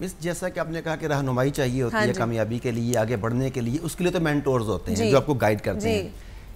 مس جیسا کہ آپ نے کہا کہ رہنمائی چاہیے ہوتی ہے کامیابی کے لیے, آگے بڑھنے کے لیے, اس کے لیے تو مینٹورز ہوتے ہیں جو آپ کو گائیڈ کرتے ہیں,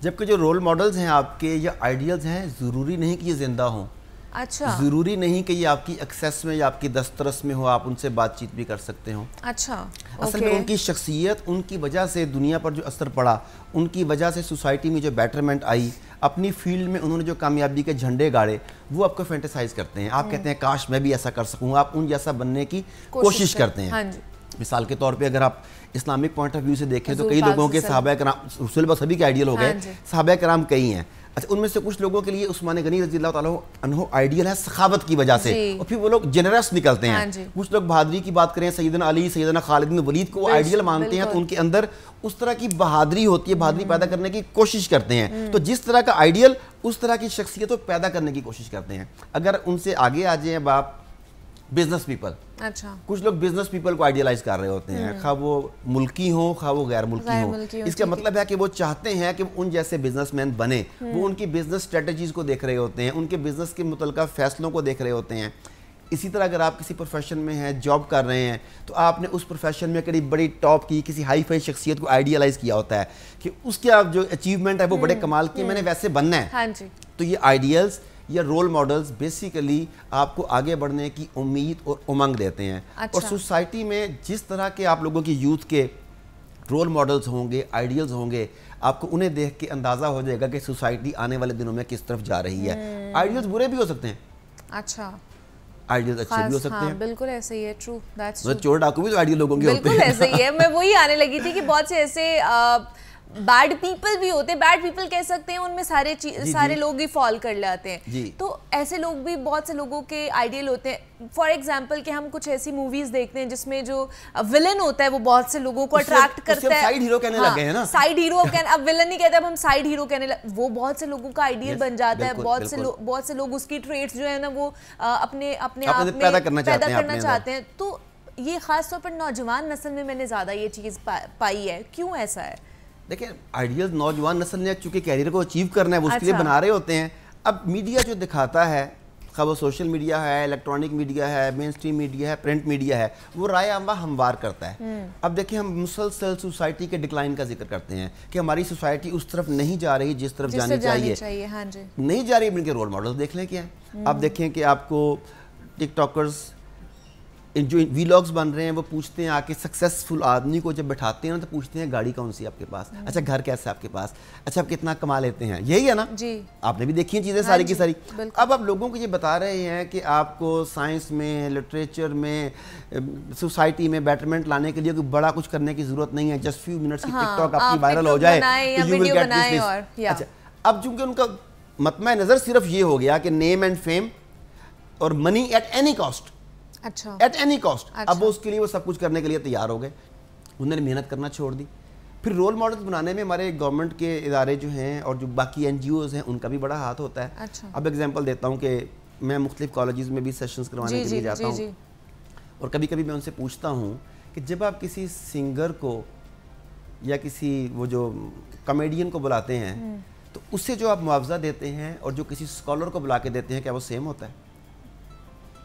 جبکہ جو رول ماڈلز ہیں آپ کے یا آئیڈیلز ہیں ضروری نہیں کہ یہ زندہ ہوں. اچھا, ضروری نہیں کہ یہ آپ کی ایکسیس میں یا آپ کی دسترس میں ہو, آپ ان سے بات چیت بھی کر سکتے ہوں. اچھا, اصل میں ان کی شخصیت, ان کی وجہ سے دنیا پر جو اثر پڑا, ان کی وجہ سے سوسائٹی میں جو بیٹرمنٹ آئی, اپنی فیلڈ میں انہوں نے جو کامیابی کے جھنڈے گاڑے, وہ آپ کو فینٹیسائز کرتے ہیں. آپ کہتے ہیں کاش میں بھی ایسا کر سکوں, آپ ان جیسا بننے کی کوشش کرتے ہیں. مثال کے طور پہ اگر آپ اسلامک پوائنٹ آف ویو سے دیکھیں تو کئی لوگوں کے صحابہ کرام, رسول اللہ سبھی کے آئیڈیل ہو گئے, صحابہ کرام کئی ہیں. اچھا, ان میں سے کچھ لوگوں کے لیے عثمان غنی رضی اللہ تعالیٰ عنہ آئیڈیل ہے سخاوت کی وجہ سے, اور پھر وہ لوگ جنرس نکلتے ہیں. کچھ لوگ بہادری کی بات کریں, سیدنا علی, سیدنا خالد بن ولید کو وہ آئیڈیل مانتے ہیں, تو ان کے اندر اس طرح کی بہادری ہوتی ہے, بہادری پیدا کرنے کی کوشش کرتے ہیں. تو جس طرح کا آئیڈیل, اس طرح کی شخصیت کو پیدا کرنے کی کوشش کرتے ہیں. اگر ان سے آگے آ جائیں اب آپ بزنس پیپل, اچھا, کچھ لوگ بزنس پیپل کو آئیڈیلائز کر رہے ہوتے ہیں, خواہ وہ ملکی ہوں خواہ وہ غیر ملکی ہوں. اس کا مطلب ہے کہ وہ چاہتے ہیں کہ ان جیسے بزنس مین بنے. وہ ان کی بزنس اسٹریٹجیز کو دیکھ رہے ہوتے ہیں, ان کے بزنس کے متعلقہ فیصلوں کو دیکھ رہے ہوتے ہیں. اسی طرح اگر آپ کسی پروفیشن میں ہیں, جاب کر رہے ہیں, تو آپ نے اس پروفیشن میں کئی بڑی ٹاپ کی کسی ہائی فائی شخصیت کو آئیڈیلائز کیا ہوتا ہے کہ اس کا جو اچیومنٹ ہے وہ بڑے کمال کی, میں نے ویسے بننا ہے. تو یہ آئیڈیلز یا رول ماڈلز بیسیکلی آپ کو آگے بڑھنے کی امید اور امنگ دیتے ہیں. اور سوسائٹی میں جس طرح کے آپ لوگوں کی یوتھ کے رول ماڈلز ہوں گے, آئیڈیلز ہوں گے, آپ کو انہیں دیکھ کے اندازہ ہو جائے گا کہ سوسائٹی آنے والے دنوں میں کس طرف جا رہی ہے. آئیڈیلز برے بھی ہو سکتے ہیں, اچھا, آئیڈیلز اچھے بھی ہو سکتے ہیں. بالکل ایسے ہی ہے, ٹرو, دیٹس ٹرو. چور ڈاکو بھی تو آئیڈیل لوگوں کے ہوتے ہیں. بالکل ایسے ہی ہے. میں وہی آنے لگی تھی کہ بہت سے ایسے بیڈ پیپل بھی ہوتے ہیں, بیڈ پیپل کہہ سکتے ہیں, ان میں سارے لوگ ہی فال کر لاتے ہیں. تو ایسے لوگ بھی بہت سے لوگوں کے آئیڈیل ہوتے ہیں. فار ایگزامپل کہ ہم کچھ ایسی موویز دیکھتے ہیں جس میں جو ولن ہوتا ہے وہ بہت سے لوگوں کو اٹریکٹ کرتا ہے. سائیڈ ہیرو کہنے لگے ہیں نا, سائیڈ ہیرو, اب ولن نہیں کہتے, اب ہم سائیڈ ہیرو کہنے لگے. وہ بہت سے لوگوں کا آئیڈیل بن جاتا ہے. بہت سے لوگ اس کی ٹریٹس جو ہے نا وہ اپنے آپ میں پیدا کرنا چاہتے ہیں. تو یہ خاص طور پر نوجوان نسل میں نے زیادہ یہ چیز پائی ہے. کیوں ایسا ہے؟ دیکھیں, آئیڈیلز نوجوان نسل نے چونکہ کیریئر کو اچیو کرنا ہے وہ اس کے لیے بنا رہے ہوتے ہیں. اب میڈیا جو دکھاتا ہے, خواہ وہ سوشل میڈیا ہے, الیکٹرانک میڈیا ہے, مین اسٹریم میڈیا ہے, پرنٹ میڈیا ہے, وہ رائے عامہ ہموار کرتا ہے. اب دیکھیں, ہم مسلسل سوسائٹی کے ڈکلائن کا ذکر کرتے ہیں کہ ہماری سوسائٹی اس طرف نہیں جا رہی جس طرف جانی چاہیے. نہیں جا رہی, ان کے رول ماڈلز دیکھ لیں کیا ہیں. آپ دیکھیں کہ آپ کو ٹک ٹاکرز جو ویلاگز بن رہے ہیں وہ پوچھتے ہیں آ کے سکسیسفل آدمی کو جب بٹھاتے ہیں تو پوچھتے ہیں گاڑی کون سی آپ کے پاس, اچھا گھر کیسا آپ کے پاس, اچھا آپ کتنا کما لیتے ہیں. یہی ہے نا, آپ نے بھی دیکھی ہیں چیزیں ساری کی ساری. اب آپ لوگوں کو یہ بتا رہے ہیں کہ آپ کو سائنس میں, لٹریچر میں, سوسائٹی میں بیٹرمنٹ لانے کے لیے کوئی بڑا کچھ کرنے کی ضرورت نہیں ہے. جسٹ فیو منٹس کی ٹک ٹاک آپ کی وائرل ہو جائے تو یو ول گیٹ دس. اچھا, اب چونکہ ان کا مطمع نظر صرف یہ ہو گیا کہ نیم اینڈ فیم اور money at any cost, at any cost. اب وہ اس کے لیے وہ سب کچھ کرنے کے لیے تیار ہو گئے, انہوں نے محنت کرنا چھوڑ دی. پھر رول ماڈلز بنانے میں ہمارے گورنمنٹ کے ادارے جو ہیں اور جو باقی این جی اوز ہیں ان کا بھی بڑا ہاتھ ہوتا ہے. اب ایگزامپل دیتا ہوں کہ میں مختلف کالجز میں بھی سیشنز کروانے کے لیے جاتا ہوں, اور کبھی کبھی میں ان سے پوچھتا ہوں کہ جب آپ کسی سنگر کو یا کسی وہ جو کامیڈین کو بلاتے ہیں تو اس سے جو آپ معاوضہ دیتے ہیں اور جو کسی اسکالر کو بلا کے دیتے ہیں, کیا وہ سیم ہوتا ہے؟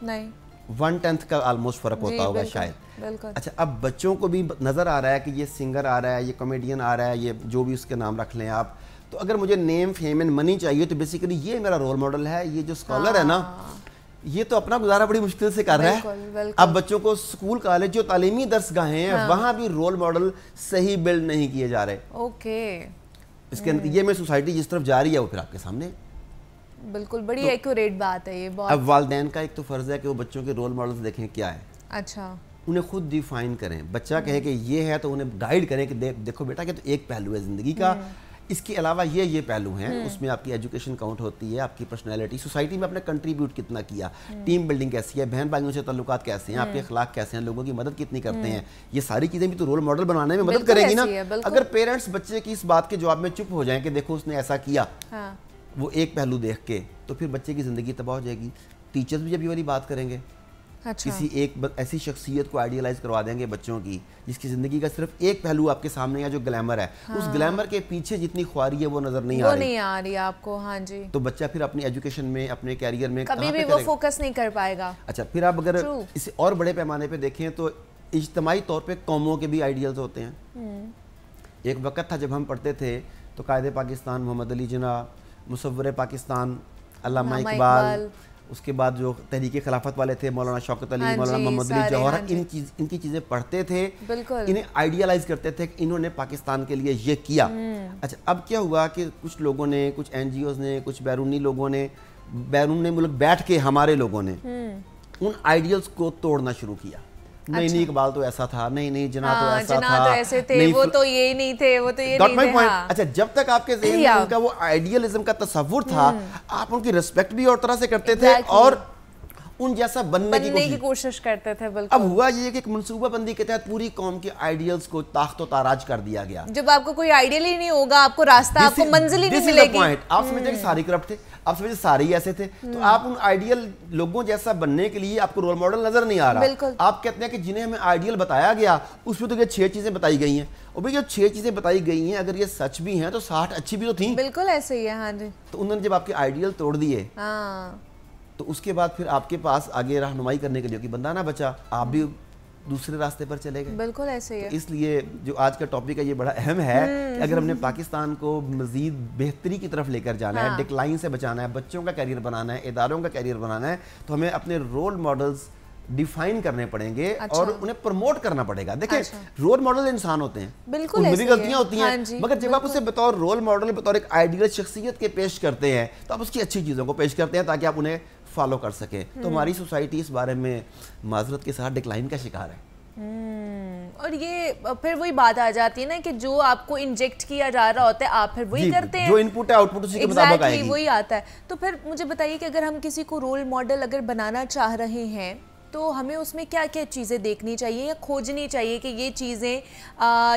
نہیں, 1/10 کا آلموسٹ فرق ہوتا ہوگا شاید. اچھا, اب بچوں کو بھی نظر آ رہا ہے کہ یہ سنگر آ رہا ہے, یہ کامیڈین آ رہا ہے, یہ جو بھی اس کے نام رکھ لیں آپ, تو اگر مجھے نیم, فیم اینڈ منی چاہیے تو بیسیکلی یہ میرا رول ماڈل ہے. یہ جو اسکالر ہے نا, یہ تو اپنا گزارا بڑی مشکل سے کر رہا ہے. اب بچوں کو اسکول, کالج, جو تعلیمی درس گاہیں ہیں وہاں بھی رول ماڈل صحیح بلڈ نہیں کیے جا رہے. اس کے یہ میں سوسائٹی جس طرف جا رہی ہے وہ پھر آپ کے سامنے. بالکل, بڑی ایکوریٹ بات ہے یہ. اب والدین کا ایک تو فرض ہے کہ وہ بچوں کے رول ماڈلز دیکھیں کیا ہے. اچھا, انہیں خود ڈیفائن کریں. بچہ کہے کہ یہ ہے تو انہیں گائیڈ کریں کہ دیکھو بیٹا کہ تو ایک پہلو ہے زندگی کا, اس کے علاوہ یہ پہلو ہیں, اس میں آپ کی ایجوکیشن کاؤنٹ ہوتی ہے, آپ کی پرسنالٹی, سوسائٹی میں آپ نے کنٹریبیوٹ کتنا کیا, ٹیم بلڈنگ کیسی ہے, بہن بھائیوں سے تعلقات کیسے ہیں, آپ کے اخلاق کیسے ہیں, لوگوں کی مدد کتنی کرتے ہیں. یہ ساری چیزیں بھی تو رول ماڈل بنانے میں مدد کرے گی نا. اگر پیرنٹس بچے کی اس بات کے جواب میں چپ ہو جائیں کہ دیکھو اس نے ایسا کیا, وہ ایک پہلو دیکھ کے, تو پھر بچے کی زندگی تباہ ہو جائے گی. ٹیچرز بھی جب یہ والی بات کریں گے کسی ایک ایسی شخصیت کو آئیڈیلائز کروا دیں گے بچوں کی جس کی زندگی کا صرف ایک پہلو آپ کے سامنے ہے جو گلیمر ہے, اس گلیمر کے پیچھے جتنی خواری ہے وہ نظر نہیں آ رہی آپ کو. ہاں جی, تو بچہ پھر اپنی ایجوکیشن میں, اپنے کیریئر میں کبھی بھی وہ فوکس نہیں کر پائے گا. اچھا, پھر آپ اگر اسے اور بڑے پیمانے پہ دیکھیں تو اجتماعی طور پہ قوموں کے بھی آئیڈیلز ہوتے ہیں. ایک وقت تھا جب ہم پڑھتے تھے تو قائد پاکستان محمد علی جناح, مصور پاکستان علامہ اقبال, اس کے بعد جو تحریک خلافت والے تھے مولانا شوکت علی, مولانا محمد علی جوہر, ان کی چیزیں پڑھتے تھے, انہیں آئیڈیالائز کرتے تھے کہ انہوں نے پاکستان کے لیے یہ کیا. اچھا, اب کیا ہوا کہ کچھ لوگوں نے, کچھ این جی اوز نے, کچھ بیرونی لوگوں نے, بیرون ملک بیٹھ کے ہمارے لوگوں نے ان آئیڈیلز کو توڑنا شروع کیا. نہیں اقبال تو ایسا تھا, نہیں جناح تو ایسا تھا, وہ تو یہ نہیں تھے, وہ تو یہ نہیں تھے. اچھا, جب تک آپ کے ذہن میں ان کا وہ آئیڈیلزم کا تصور تھا, آپ ان کی ریسپیکٹ بھی اور طرح سے کرتے تھے اور ان جیسا بننے کی کوشش کرتے تھے. اب ہوا یہ کہ ایک منصوبہ بندی کے تحت پوری قوم کے آئیڈیلز کو تاخت و تاراج کر دیا گیا. جب آپ کو کوئی آئیڈیل ہی نہیں ہوگا, آپ کو راستہ, آپ کو منزل ہی نہیں ملے گی. آپ سمجھتے کہ سارے کرپٹ تھے, آپ سمجھتے سارے ہی ایسے تھے, تو آپ ان آئیڈیل لوگوں جیسا بننے کے لیے آپ کو رول ماڈل نظر نہیں آ رہا. آپ کہتے ہیں کہ جنہیں ہمیں آئیڈیل بتایا گیا اس میں تو یہ 6 چیزیں بتائی گئی ہیں, اور بھئی جو 6 چیزیں بتائی گئی ہیں اگر یہ سچ بھی ہیں تو 60 اچھی بھی تو تھیں. بالکل ایسے ہی ہے. ہاں جی, تو انہوں نے جب آپ کے آئیڈیل توڑ دیے تو اس کے بعد پھر آپ کے پاس آگے رہنمائی کرنے کے لیے کہ بندہ نہ بچا, آپ بھی دوسرے راستے پر چلے گئے. بالکل ایسے ہی ہے. اس لیے جو آج کا ٹاپک ہے یہ بڑا اہم ہے کہ اگر ہم نے پاکستان کو مزید بہتری کی طرف لے کر جانا ہے, ڈکلائن سے بچانا ہے, بچوں کا کیریئر بنانا ہے, اداروں کا کیریئر بنانا ہے, تو ہمیں اپنے رول ماڈلز ڈیفائن کرنے پڑیں گے اور انہیں پروموٹ کرنا پڑے گا. دیکھیں, رول ماڈل انسان ہوتے ہیں, ان میں بھی غلطیاں ہوتی ہیں, مگر جب آپ اسے بطور رول ماڈل, بطور ایک آئیڈیل شخصیت کے پیش کرتے ہیں تو آپ اس کی اچھی چیزوں کو پیش کرتے ہیں تاکہ آپ انہیں فالو کر سکیں. تو ہماری سوسائٹی اس بارے میں معذرت کے ساتھ ڈکلائن کا شکار ہے. اور یہ پھر وہی بات آ جاتی ہے نا کہ جو آپ کو انجیکٹ کیا جا رہا ہوتا ہے آپ پھر وہی کرتے ہیں, جو ان پٹ ہے آؤٹ پٹ اسی کے مطابق آئے گی, وہی آتا ہے. تو پھر مجھے بتائیے کہ اگر ہم کسی کو رول ماڈل اگر بنانا چاہ رہے ہیں تو ہمیں اس میں کیا کیا چیزیں دیکھنی چاہیے یا کھوجنی چاہیے کہ یہ چیزیں,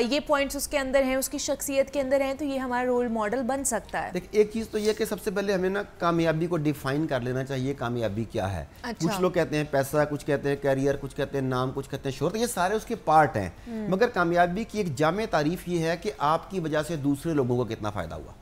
یہ پوائنٹس اس کے اندر ہیں, اس کی شخصیت کے اندر ہیں, تو یہ ہمارا رول ماڈل بن سکتا ہے. دیکھ, ایک چیز تو یہ کہ سب سے پہلے ہمیں نا کامیابی کو ڈیفائن کر لینا چاہیے, کامیابی کیا ہے. کچھ لوگ کہتے ہیں پیسہ, کچھ کہتے ہیں کیریئر, کچھ کہتے ہیں نام, کچھ کہتے ہیں شہرت, یہ سارے اس کے پارٹ ہیں. مگر کامیابی کی ایک جامع تعریف یہ ہے کہ آپ کی وجہ سے دوسرے لوگوں کو کتنا فائدہ ہوا.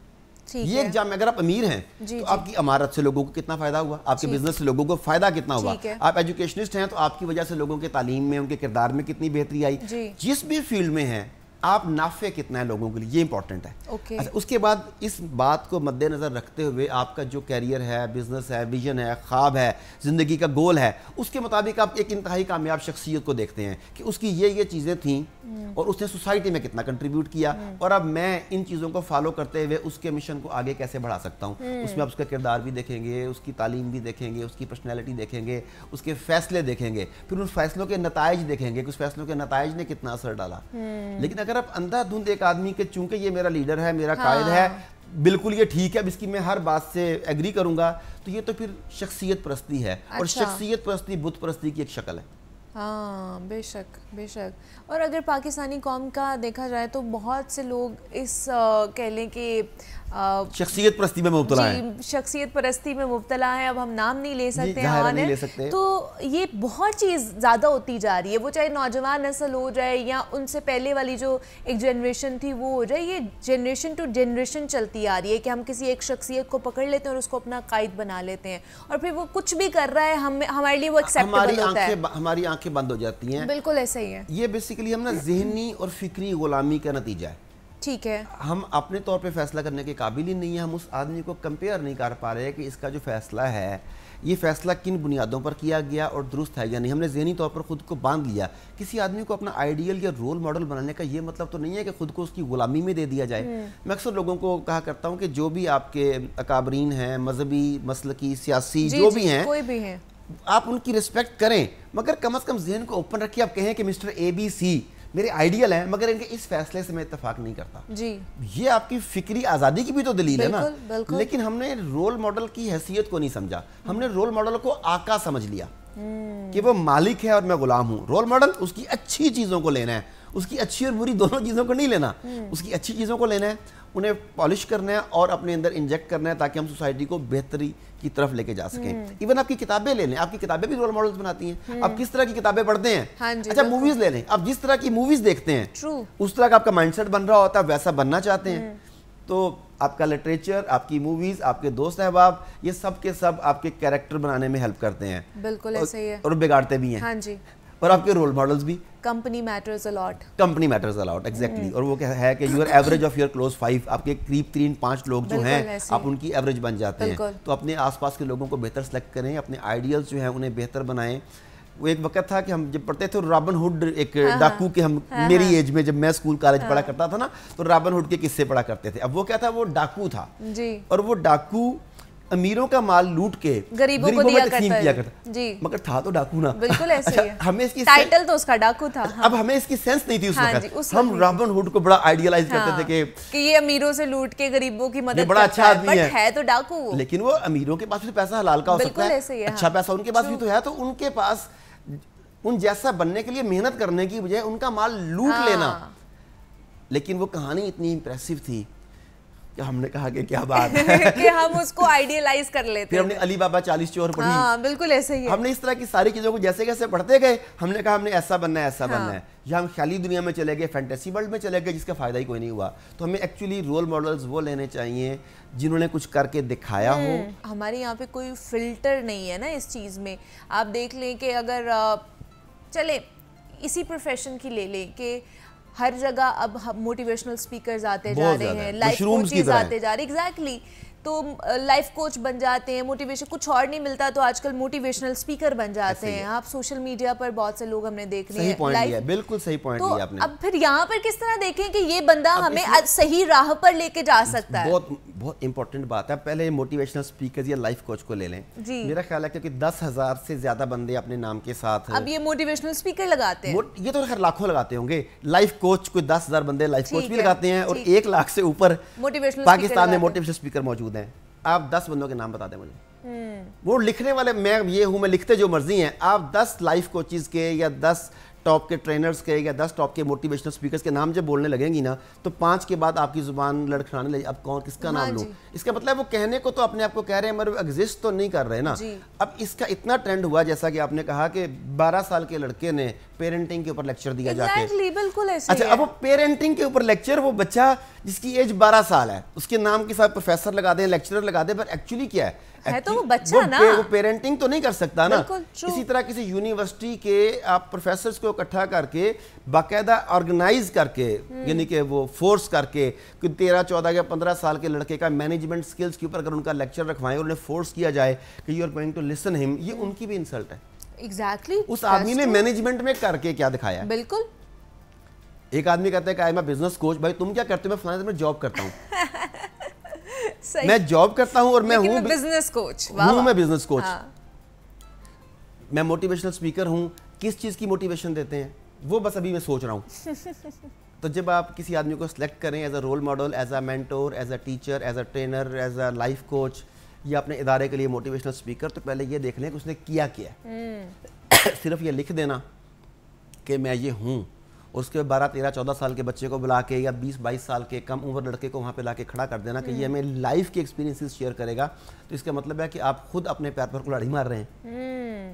یہ ایک جامع, اگر آپ امیر ہیں تو آپ کی امارت سے لوگوں کو کتنا فائدہ ہوا, آپ کے بزنس سے لوگوں کو فائدہ کتنا ہوا. آپ ایجوکیشنسٹ ہیں تو آپ کی وجہ سے لوگوں کے تعلیم میں, ان کے کردار میں کتنی بہتری آئی. جس بھی فیلڈ میں ہیں آپ نافع کتنا ہے لوگوں کے لیے, یہ امپورٹنٹ ہے. اچھا, اس کے بعد اس بات کو مد نظر رکھتے ہوئے آپ کا جو کیریئر ہے, بزنس ہے, ویژن ہے, خواب ہے, زندگی کا گول ہے, اس کے مطابق آپ ایک انتہائی کامیاب شخصیت کو دیکھتے ہیں کہ اس کی یہ چیزیں تھیں اور اس نے سوسائٹی میں کتنا کنٹریبیوٹ کیا, اور اب میں ان چیزوں کو فالو کرتے ہوئے اس کے مشن کو آگے کیسے بڑھا سکتا ہوں. اس میں آپ اس کا کردار بھی دیکھیں گے, اس کی تعلیم بھی دیکھیں گے, اس کی پرسنالٹی دیکھیں گے, اس کے فیصلے دیکھیں گے, پھر ان فیصلوں کے نتائج دیکھیں گے کہ اس فیصلوں کے نتائج نے کتنا اثر ڈالا. لیکن اگر آپ اندھا دھند ایک آدمی کے چونکہ یہ میرا لیڈر ہے, میرا قائد ہے, بالکل یہ ٹھیک ہے, اب اس کی میں ہر بات سے ایگری کروں گا, تو یہ تو پھر شخصیت پرستی ہے. اور شخصیت پرستی بت پرستی کی ایک شکل ہے. ہاں, بے شک بے شک. اور اگر پاکستانی قوم کا دیکھا جائے تو بہت سے لوگ اس کہہ لیں کہ شخصیت پرستی میں مبتلا ہیں, شخصیت پرستی میں مبتلا ہیں. اب ہم نام نہیں لے سکتے, تو یہ بہت چیز زیادہ ہوتی جا رہی ہے, وہ چاہے نوجوان نسل ہو جائے یا ان سے پہلے والی جو ایک جنریشن تھی وہ ہو جائے. یہ جنریشن ٹو جنریشن چلتی آ رہی ہے کہ ہم کسی ایک شخصیت کو پکڑ لیتے ہیں اور اس کو اپنا قائد بنا لیتے ہیں, اور پھر وہ کچھ بھی کر رہا ہے ہمارے لیے وہ ایکسیپٹیبل ہوتا ہے, ہماری آنکھیں بند ہو جاتی ہیں. بالکل ایسا ہی ہے. یہ بیسیکلی ہم نا ذہنی اور فکری غلامی کا نتیجہ ہے. ٹھیک ہے, ہم اپنے طور پہ فیصلہ کرنے کے قابل ہی نہیں ہیں. ہم اس آدمی کو کمپیئر نہیں کر پا رہے کہ اس کا جو فیصلہ ہے یہ فیصلہ کن بنیادوں پر کیا گیا اور درست ہے یا نہیں. ہم نے ذہنی طور پر خود کو باندھ لیا. کسی آدمی کو اپنا آئیڈیل یا رول ماڈل بنانے کا یہ مطلب تو نہیں ہے کہ خود کو اس کی غلامی میں دے دیا جائے. میں اکثر لوگوں کو کہا کرتا ہوں کہ جو بھی آپ کے اکابرین ہیں, مذہبی, مسلکی, سیاسی, جو بھی ہیں, کوئی بھی ہیں, آپ ان کی رسپیکٹ کریں, مگر کم از کم ذہن کو اوپن رکھیے. آپ کہیں کہ مسٹر اے بی سی میرے آئیڈیل ہیں مگر ان کے اس فیصلے سے میں اتفاق نہیں کرتا. یہ آپ کی فکری آزادی کی بھی تو دلیل ہے نا. لیکن ہم نے رول ماڈل کی حیثیت کو نہیں سمجھا. ہم نے رول ماڈل کو آقا سمجھ لیا کہ وہ مالک ہے اور میں غلام ہوں. رول ماڈل اس کی اچھی چیزوں کو لینا ہے, اس کی اچھی اور بری دونوں چیزوں کو نہیں لینا, اس کی اچھی چیزوں کو لینا ہے, انہیں پالش کرنا ہے اور اپنے اندر انجیکٹ کرنا ہے تاکہ ہم سوسائٹی کو بہتری کی طرف لے کے جا سکیں. ایون آپ کی کتابیں لے لیں, آپ کی کتابیں بھی رول ماڈلز بناتی ہیں. آپ کس طرح کی کتابیں پڑھتے ہیں, اچھا موویز لے لیں, آپ جس طرح کی موویز دیکھتے ہیں اس طرح کا آپ کا مائنڈ سیٹ بن رہا ہوتا ہے, ویسا بننا چاہتے ہیں, تو آپ کا لٹریچر, آپ کی موویز, آپ کے دوست احباب, یہ سب کے سب آپ کے کیریکٹر بنانے میں ہیلپ کرتے ہیں. بالکل ایسے ہی ہے, اور بگاڑتے بھی ہیں. ہاں جی. اور آپ کے رول ماڈلز بھی. Company matters a lot. Company matters a lot, exactly. اور وہ کیا ہے کہ you are average of your close 5, آپ کے قریب ترین 5 لوگ جو ہیں آپ ان کی ایوریج بن جاتے ہیں. تو اپنے آس پاس کے لوگوں کو بہتر سلیکٹ کریں, اپنے آئیڈیلز جو ہیں انہیں بہتر بنائیں. وہ ایک وقت تھا کہ ہم جب پڑھتے تھے رابن ہوڈ, ایک ڈاکو کے, ہم میری ایج میں جب میں اسکول کالج پڑھا کرتا تھا نا, تو رابن ہوڈ کے قصے پڑھا کرتے تھے. اب وہ کیا تھا, وہ ڈاکو تھا, اور وہ ڈاکو امیروں کا مال لوٹ کے غریبوں کو دیا کرتا جی, مگر تھا تو ڈاکو نا. بالکل ایسے ہی ہے, ہمیں اس کی ٹائٹل تو اس کا ڈاکو تھا. اب ہمیں اس کی سینس نہیں تھی اس وقت. ہم رابن ہوڈ کو بڑا آئیڈیلائز کرتے تھے کہ یہ امیروں سے لوٹ کے غریبوں کی مدد بڑا اچھا آدمی ہے تو ڈاکو. لیکن وہ امیروں کے پاس بھی پیسہ حلال کا ہو سکتا ہے, اچھا پیسہ ان کے پاس بھی تو ہے, تو ان کے پاس ان جیسا بننے کے لیے محنت کرنے کی بجائے ان کا مال لوٹ لینا. لیکن وہ کہانی اتنی امپریسو تھی کہ ہم نے کہا کہ کیا بات ہے کہ ہم اس کو آئیڈیلائز کر لیتے. پھر ہم نے علی بابا 40 چور پڑھی. ہاں بالکل ایسے ہی ہے. ہم نے اس طرح کی ساری چیزوں کو جیسے جیسے پڑھتے گئے, ہم نے کہا ہم نے ایسا بننا ہے, ایسا بننا ہے. یا ہم خیالی دنیا میں چلے گئے, فینٹیسی ورلڈ میں چلے گئے, جس کا فائدہ ہی کوئی نہیں ہوا. تو ہمیں ایکچولی رول ماڈلز وہ لینے چاہیے جنہوں نے کچھ کر کے دکھایا ہو. ہمارے یہاں پہ کوئی فلٹر نہیں ہے نا اس چیز میں. آپ دیکھ لیں کہ اگر چلے اسی پروفیشن کی لے لیں کہ ہر جگہ اب موٹیویشنل سپیکرز آتے جا رہے ہیں, لائف کوچز آتے جا رہے ہیں. ایگزیکٹلی, تو لائف کوچ بن جاتے ہیں, موٹیویشن کچھ اور نہیں ملتا تو آج کل موٹیویشنل سپیکر بن جاتے ہیں. آپ سوشل میڈیا پر بہت سے لوگ ہم نے دیکھ رہے ہیں. بالکل صحیح پوائنٹ لیا آپ نے. اب پھر یہاں پر کس طرح دیکھیں کہ یہ بندہ ہمیں صحیح راہ پر لے کے جا سکتا ہے. بہت امپورٹنٹ بات ہے. پہلے موٹیویشنل سپیکرز یا لائف کوچ کو لے لیں. میرا خیال ہے کہ 10,000 سے زیادہ بندے اپنے نام کے ساتھ اب یہ موٹیویشنل سپیکر لگاتے ہیں. یہ تو خیر لاکھوں لگاتے ہوں گے. لائف کوچ کوئی 10,000 بندے لائف کوچ بھی لگاتے ہیں, اور 1 لاکھ سے اوپر پاکستان میں موٹیویشنل سپیکر موجود ہیں. آپ 10 بندوں کے نام بتا دیں مجھے. وہ لکھنے والے میں یہ ہوں, میں لکھتے جو مرضی ہیں. آپ 10 لائف کوچز کے یا 10 ٹاپ کے ٹرینرز کے یا 10 ٹاپ کے موٹیویشنل سپیکرز کے نام جب بولنے لگیں گی نا, تو 5 کے بعد آپ کی زبان لڑکھڑانے لگے, اب کون کس کا نام لوں. اس کا مطلب وہ کہنے کو تو اپنے آپ کو کہہ رہے ہیں مگر وہ ایگزسٹ تو نہیں کر رہے نا. اب اس کا اتنا ٹرینڈ ہوا, جیسا کہ آپ نے کہا کہ 12 سال کے لڑکے نے پیرنٹنگ کے اوپر لیکچر دیا جا کے. اچھا, اب وہ پیرنٹنگ کے اوپر لیکچر, وہ بچہ جس کی ایج 12 سال ہے اس کے نام کے ساتھ پروفیسر لگا دیں, لیکچرر لگا دیں, پر ایکچولی کیا ہے تو وہ بچہ نا, وہ پیرنٹنگ تو نہیں کر سکتا نا. اسی طرح کسی یونیورسٹی کے آپ پروفیسرز کو اکٹھا کر کے باقاعدہ آرگنائز کر کے, یعنی کہ وہ فورس کر کے 13, 14 یا 15 سال کے لڑکے کا مینجمنٹ سکلز کے اوپر اگر ان کا لیکچر رکھوائیں اور انہیں فورس کیا جائے کہ you are going to listen ہم, یہ ان کی بھی انسلٹ ہے. ایگزیکٹلی, اس آدمی نے مینجمنٹ میں کر کے کیا دکھایا ہے. بالکل. ایک آدمی کہتا ہے کہ میں بزنس کوچ, بھائی تم کیا کرتے ہو؟ میں فلاں میں جاب کرتا ہوں. میں جاب کرتا ہوں اور میں ہوں بزنس کوچ. میں بزنس کوچ, میں موٹیویشنل سپیکر ہوں. کس چیز کی موٹیویشن دیتے ہیں وہ بس ابھی میں سوچ رہا ہوں. تو جب آپ کسی آدمی کو سلیکٹ کریں as a role model, as a mentor, as a teacher, as a trainer, as a life coach یا اپنے ادارے کے لیے موٹیویشنل سپیکر, تو پہلے یہ دیکھ لیں کہ اس نے کیا کیا ہے. صرف یہ لکھ دینا کہ میں یہ ہوں, اور اس کے 12, 13, 14 سال کے بچے کو بلا کے یا 20, 22 سال کے کم عمر لڑکے کو وہاں پہ لا کے کھڑا کر دینا کہ یہ ہمیں لائف کے ایکسپیرینسز شیئر کرے گا, تو اس کا مطلب ہے کہ آپ خود اپنے پیر پر کلاڑی مار رہے ہیں.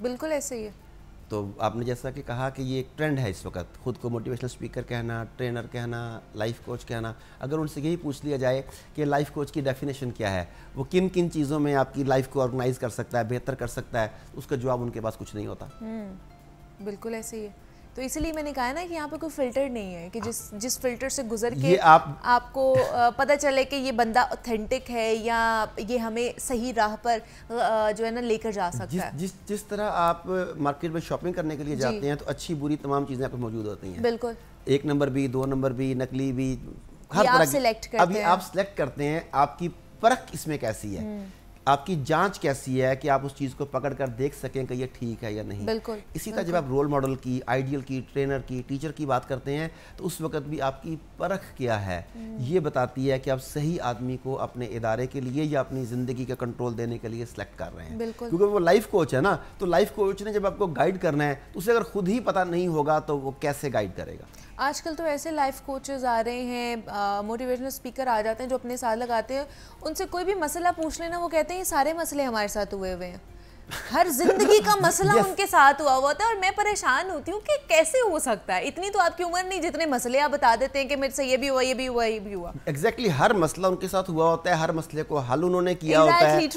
بالکل ایسے ہی ہے. تو آپ نے جیسا کہ کہا کہ یہ ایک ٹرینڈ ہے اس وقت, خود کو موٹیویشنل سپیکر کہنا, ٹرینر کہنا, لائف کوچ کہنا. اگر ان سے یہی پوچھ لیا جائے کہ لائف کوچ کی ڈیفینیشن کیا ہے, وہ کن کن چیزوں میں آپ کی لائف کو آرگنائز کر سکتا ہے, بہتر کر سکتا ہے, اس کا جواب ان کے پاس کچھ نہیں ہوتا. بالکل ایسے ہی ہے. تو اسی لیے میں نے کہا نا کہ یہاں پہ کوئی فلٹر نہیں ہے کہ جس فلٹر سے گزر کے آپ کو پتہ چلے کہ یہ بندہ اوتھینٹک ہے یا یہ ہمیں صحیح راہ پر جو ہے نا لے کر جا سکتا ہے. جس طرح آپ مارکیٹ میں شاپنگ کرنے کے لیے جاتے ہیں تو اچھی بری تمام چیزیں آپ کو موجود ہوتی ہیں. بالکل. 1 نمبر بھی, 2 نمبر بھی, نقلی بھی, ہر طرح کی. ابھی آپ سلیکٹ کرتے ہیں آپ کی پرکھ اس میں کیسی ہے. آپ کی جانچ کیسی ہے کہ آپ اس چیز کو پکڑ کر دیکھ سکیں کہ یہ ٹھیک ہے یا نہیں. بالکل. اسی طرح جب آپ رول ماڈل کی, آئیڈیل کی, ٹرینر کی, ٹیچر کی بات کرتے ہیں تو اس وقت بھی آپ کی پرکھ کیا ہے, یہ بتاتی ہے کہ آپ صحیح آدمی کو اپنے ادارے کے لیے یا اپنی زندگی کا کنٹرول دینے کے لیے سلیکٹ کر رہے ہیں. کیونکہ وہ لائف کوچ ہے نا, تو لائف کوچ نے جب آپ کو گائیڈ کرنا ہے تو اسے اگر خود ہی پتہ نہیں ہوگا تو وہ کیسے گائیڈ کرے گا. آج کل تو ایسے لائف کوچز آ رہے ہیں, موٹیویشنل اسپیکر آ جاتے ہیں جو اپنے ساتھ لگاتے ہیں, ان سے کوئی بھی مسئلہ پوچھ لینا وہ کہتے ہیں یہ سارے مسئلے ہمارے ساتھ ہوئے ہوئے ہیں, ہر زندگی کا مسئلہ ان کے ساتھ ہوا ہوتا ہے. اور میں پریشان ہوتی ہوں کہ کیسے ہو سکتا ہے, اتنی تو آپ کی عمر نہیں جتنے مسئلے آپ بتا دیتے ہیں کہ میرے سے یہ بھی ہوا, یہ بھی ہوا, یہ بھی ہوا. ایگزیکٹلی, ہر مسئلہ ان کے ساتھ ہوا ہوتا ہے, ہر مسئلے کو حل انہوں نے کیا ہوتا ہے,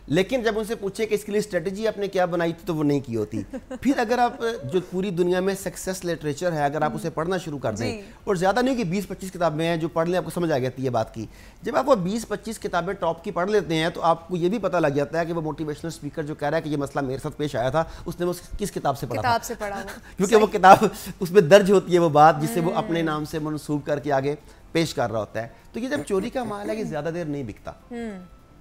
لیکن جب ان سے پوچھے کہ اس کے لیے اسٹریٹجی آپ نے کیا بنائی تھی تو وہ نہیں کی ہوتی. پھر اگر آپ جو پوری دنیا میں سکسیس لٹریچر ہے اگر آپ اسے پڑھنا شروع کر دیں, اور زیادہ نہیں کہ 20-25 کتابیں ہیں جو پڑھ لیں آپ کو سمجھ آ جاتی ہے بات کی. جب آپ وہ 20-25 کتابیں ٹاپ کی پڑھ لیتے ہیں تو آپ کو یہ بھی پتہ لگ جاتا ہے کہ وہ موٹیویشنل اسپیکر جو کہہ رہا ہے کہ یہ مسئلہ میرے ساتھ پیش آیا تھا, اس نے وہ کس کتاب سے پڑھا تھا, کیونکہ وہ کتاب اس میں درج ہوتی ہے وہ بات جس سے وہ اپنے نام سے منسوب کر کے آگے پیش کر رہا ہوتا ہے. تو یہ جب چوری کا مال ہے یہ زیادہ دیر نہیں بکتا,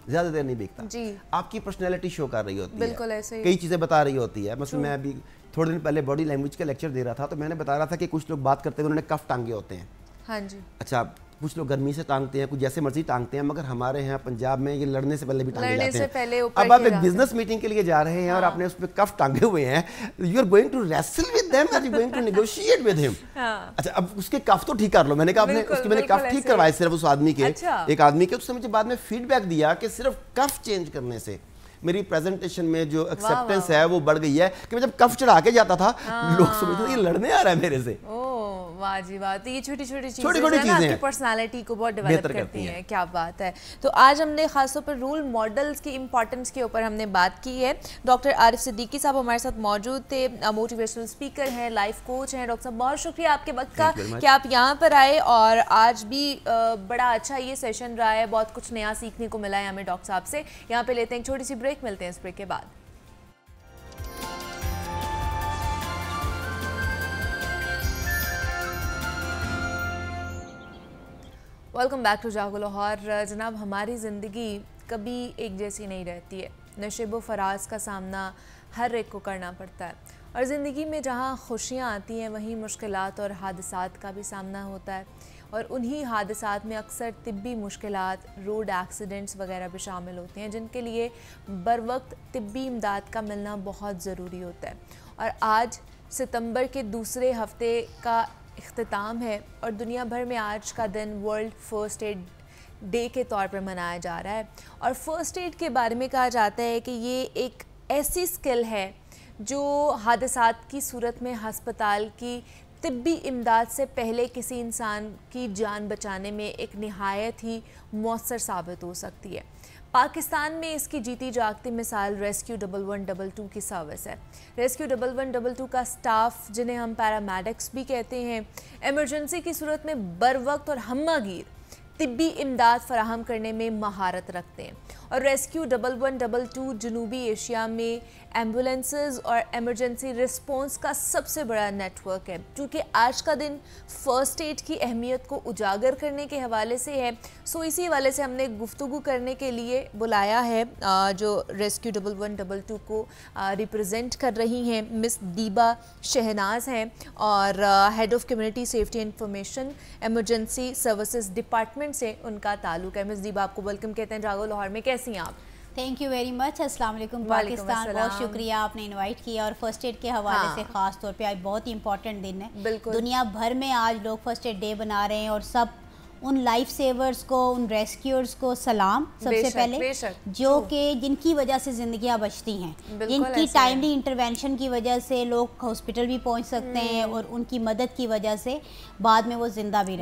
زیادہ دیر نہیں بکتا, آپ کی پرسنالٹی شو کر رہی ہوتی ہے, کئی چیزیں بتا رہی ہوتی ہے. مثلا میں ابھی تھوڑے دن پہلے باڈی لینگویج کا لیکچر دے رہا تھا تو میں نے بتا رہا تھا کہ کچھ لوگ بات کرتے ہیں انہوں نے کف ٹانگے ہوتے ہیں. ہاں جی. اچھا, کچھ لوگ گرمی سے ٹانگتے ہیں, کچھ جیسے مرضی ٹانگتے ہیں, مگر ہمارے ہیں پنجاب میں یہ لڑنے سے پہلے بھی ٹانگے جاتے ہیں. اب آپ ایک بزنس میٹنگ کے لیے جا رہے ہیں اور آپ نے اس پہ کف ٹانگے ہوئے ہیں, you are going to wrestle with them اور you going to negotiate with him. اچھا, اب اس کے کف تو ٹھیک کر لو. میں نے کہا میں نے کف ٹھیک کروائے صرف اس آدمی کے, ایک آدمی کے. اس نے مجھے بعد میں فیڈ بیک دیا کہ صرف کف چینج کرنے سے میری پریزنٹیشن میں جو ایکسیپٹنس ہے وہ بڑھ گئی ہے, کہ میں جب کف چڑھا کے جاتا تھا لوگ سمجھتے تھے یہ لڑنے آ رہا ہے میرے سے. واہ جی واہ, تو یہ چھوٹی چھوٹی چیزیں آپ کی پرسنالٹی کو بہت ڈیولپ کرتی ہیں. کیا بات ہے. تو آج ہم نے خاص طور پر رول ماڈلز کی امپورٹنس کے اوپر ہم نے بات کی ہے. ڈاکٹر عارف صدیقی صاحب ہمارے ساتھ موجود تھے, موٹیویشنل اسپیکر ہیں, لائف کوچ ہیں. ڈاکٹر صاحب بہت شکریہ آپ کے وقت کا کہ آپ یہاں پر آئے, اور آج بھی بڑا اچھا یہ سیشن رہا ہے, بہت کچھ نیا سیکھنے کو ملا ہے ہمیں ڈاکٹر صاحب سے. یہاں پہ لیتے ہیں ایک چھوٹی سی بریک, ملتے ہیں اس بریک کے بعد. Welcome back to Jago Lahore. جناب, ہماری زندگی کبھی ایک جیسی نہیں رہتی ہے. نشیب و فراز کا سامنا ہر ایک کو کرنا پڑتا ہے, اور زندگی میں جہاں خوشیاں آتی ہیں وہیں مشکلات اور حادثات کا بھی سامنا ہوتا ہے, اور انہی حادثات میں اکثر طبی مشکلات, روڈ ایکسیڈنٹس وغیرہ بھی شامل ہوتے ہیں, جن کے لیے بر وقت طبی امداد کا ملنا بہت ضروری ہوتا ہے. اور آج ستمبر کے دوسرے ہفتے کا اختتام ہے, اور دنیا بھر میں آج کا دن ورلڈ فرسٹ ایڈ ڈے کے طور پر منایا جا رہا ہے. اور فرسٹ ایڈ کے بارے میں کہا جاتا ہے کہ یہ ایک ایسی سکل ہے جو حادثات کی صورت میں ہسپتال کی طبی امداد سے پہلے کسی انسان کی جان بچانے میں ایک نہایت ہی مؤثر ثابت ہو سکتی ہے. پاکستان میں اس کی جیتی جاگتی مثال ریسکیو 1122 کی سروس ہے. ریسکیو 1122 کا سٹاف, جنہیں ہم پیرامیڈکس بھی کہتے ہیں, ایمرجنسی کی صورت میں بر وقت اور ہمہ گیر طبی امداد فراہم کرنے میں مہارت رکھتے ہیں. اور ریسکیو 1122 جنوبی ایشیا میں ایمبولینسز اور ایمرجنسی رسپانس کا سب سے بڑا نیٹ ورک ہے. کیونکہ آج کا دن فرسٹ ایڈ کی اہمیت کو اجاگر کرنے کے حوالے سے ہے, سو اسی حوالے سے ہم نے گفتگو کرنے کے لیے بلایا ہے جو ریسکیو 1122 کو ریپرزینٹ کر رہی ہیں. مس دیبا شہناز ہیں, اور head of community safety information emergency services department سے ان کا تعلق ہے. مس دیبا, آپ کو ویلکم کہتے ہیں جاگو لاہور میں. کیسی ہیں آپ؟ Thank you very much. السلام علیکم پاکستان, بہت شکریہ آپ نے انوائٹ کیا, اور فرسٹ ایڈ کے حوالے سے خاص طور پہ آج بہت ہی امپورٹنٹ دن ہے. دنیا بھر میں آج لوگ فرسٹ ایڈ ڈے بنا رہے ہیں, اور سب ان لائف سیورز کو, ان ریسکیورز کو سلام سب سے پہلے, جو کہ جن کی وجہ سے زندگیاں بچتی ہیں, جن کی ٹائملی انٹرونشن کی وجہ سے لوگ ہاسپٹل بھی پہنچ سکتے ہیں, اور ان کی مدد کی وجہ سے بعد میں وہ زندہ بھی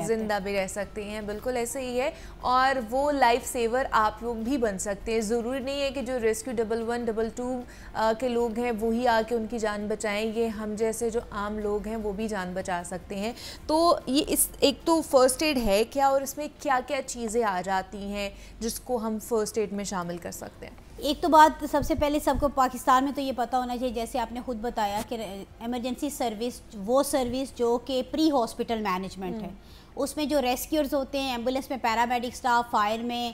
رہ سکتی ہیں. بالکل ایسے ہی ہے, اور وہ لائف سیور آپ لوگ بھی بن سکتے ہیں. ضروری نہیں ہے کہ جو ریسکیو 1122 کے لوگ ہیں وہی آ کے ان کی جان بچائیں, یہ ہم جیسے جو عام لوگ ہیں وہ بھی جان بچا سکتے ہیں. تو یہ ایک تو فرسٹ ایڈ ہے کیا, اور اس میں کیا کیا چیزیں آ جاتی ہیں جس کو ہم فرسٹ ایڈ میں شامل کر سکتے ہیں؟ ایک تو بات سب سے پہلے سب کو پاکستان میں تو یہ پتہ ہونا چاہیے, جیسے آپ نے خود بتایا کہ ایمرجنسی سروس وہ سروس جو کہ پری ہاسپٹل مینجمنٹ ہے, اس میں جو ریسکیورز ہوتے ہیں, ایمبولینس میں پیرامیڈک سٹاف, فائر میں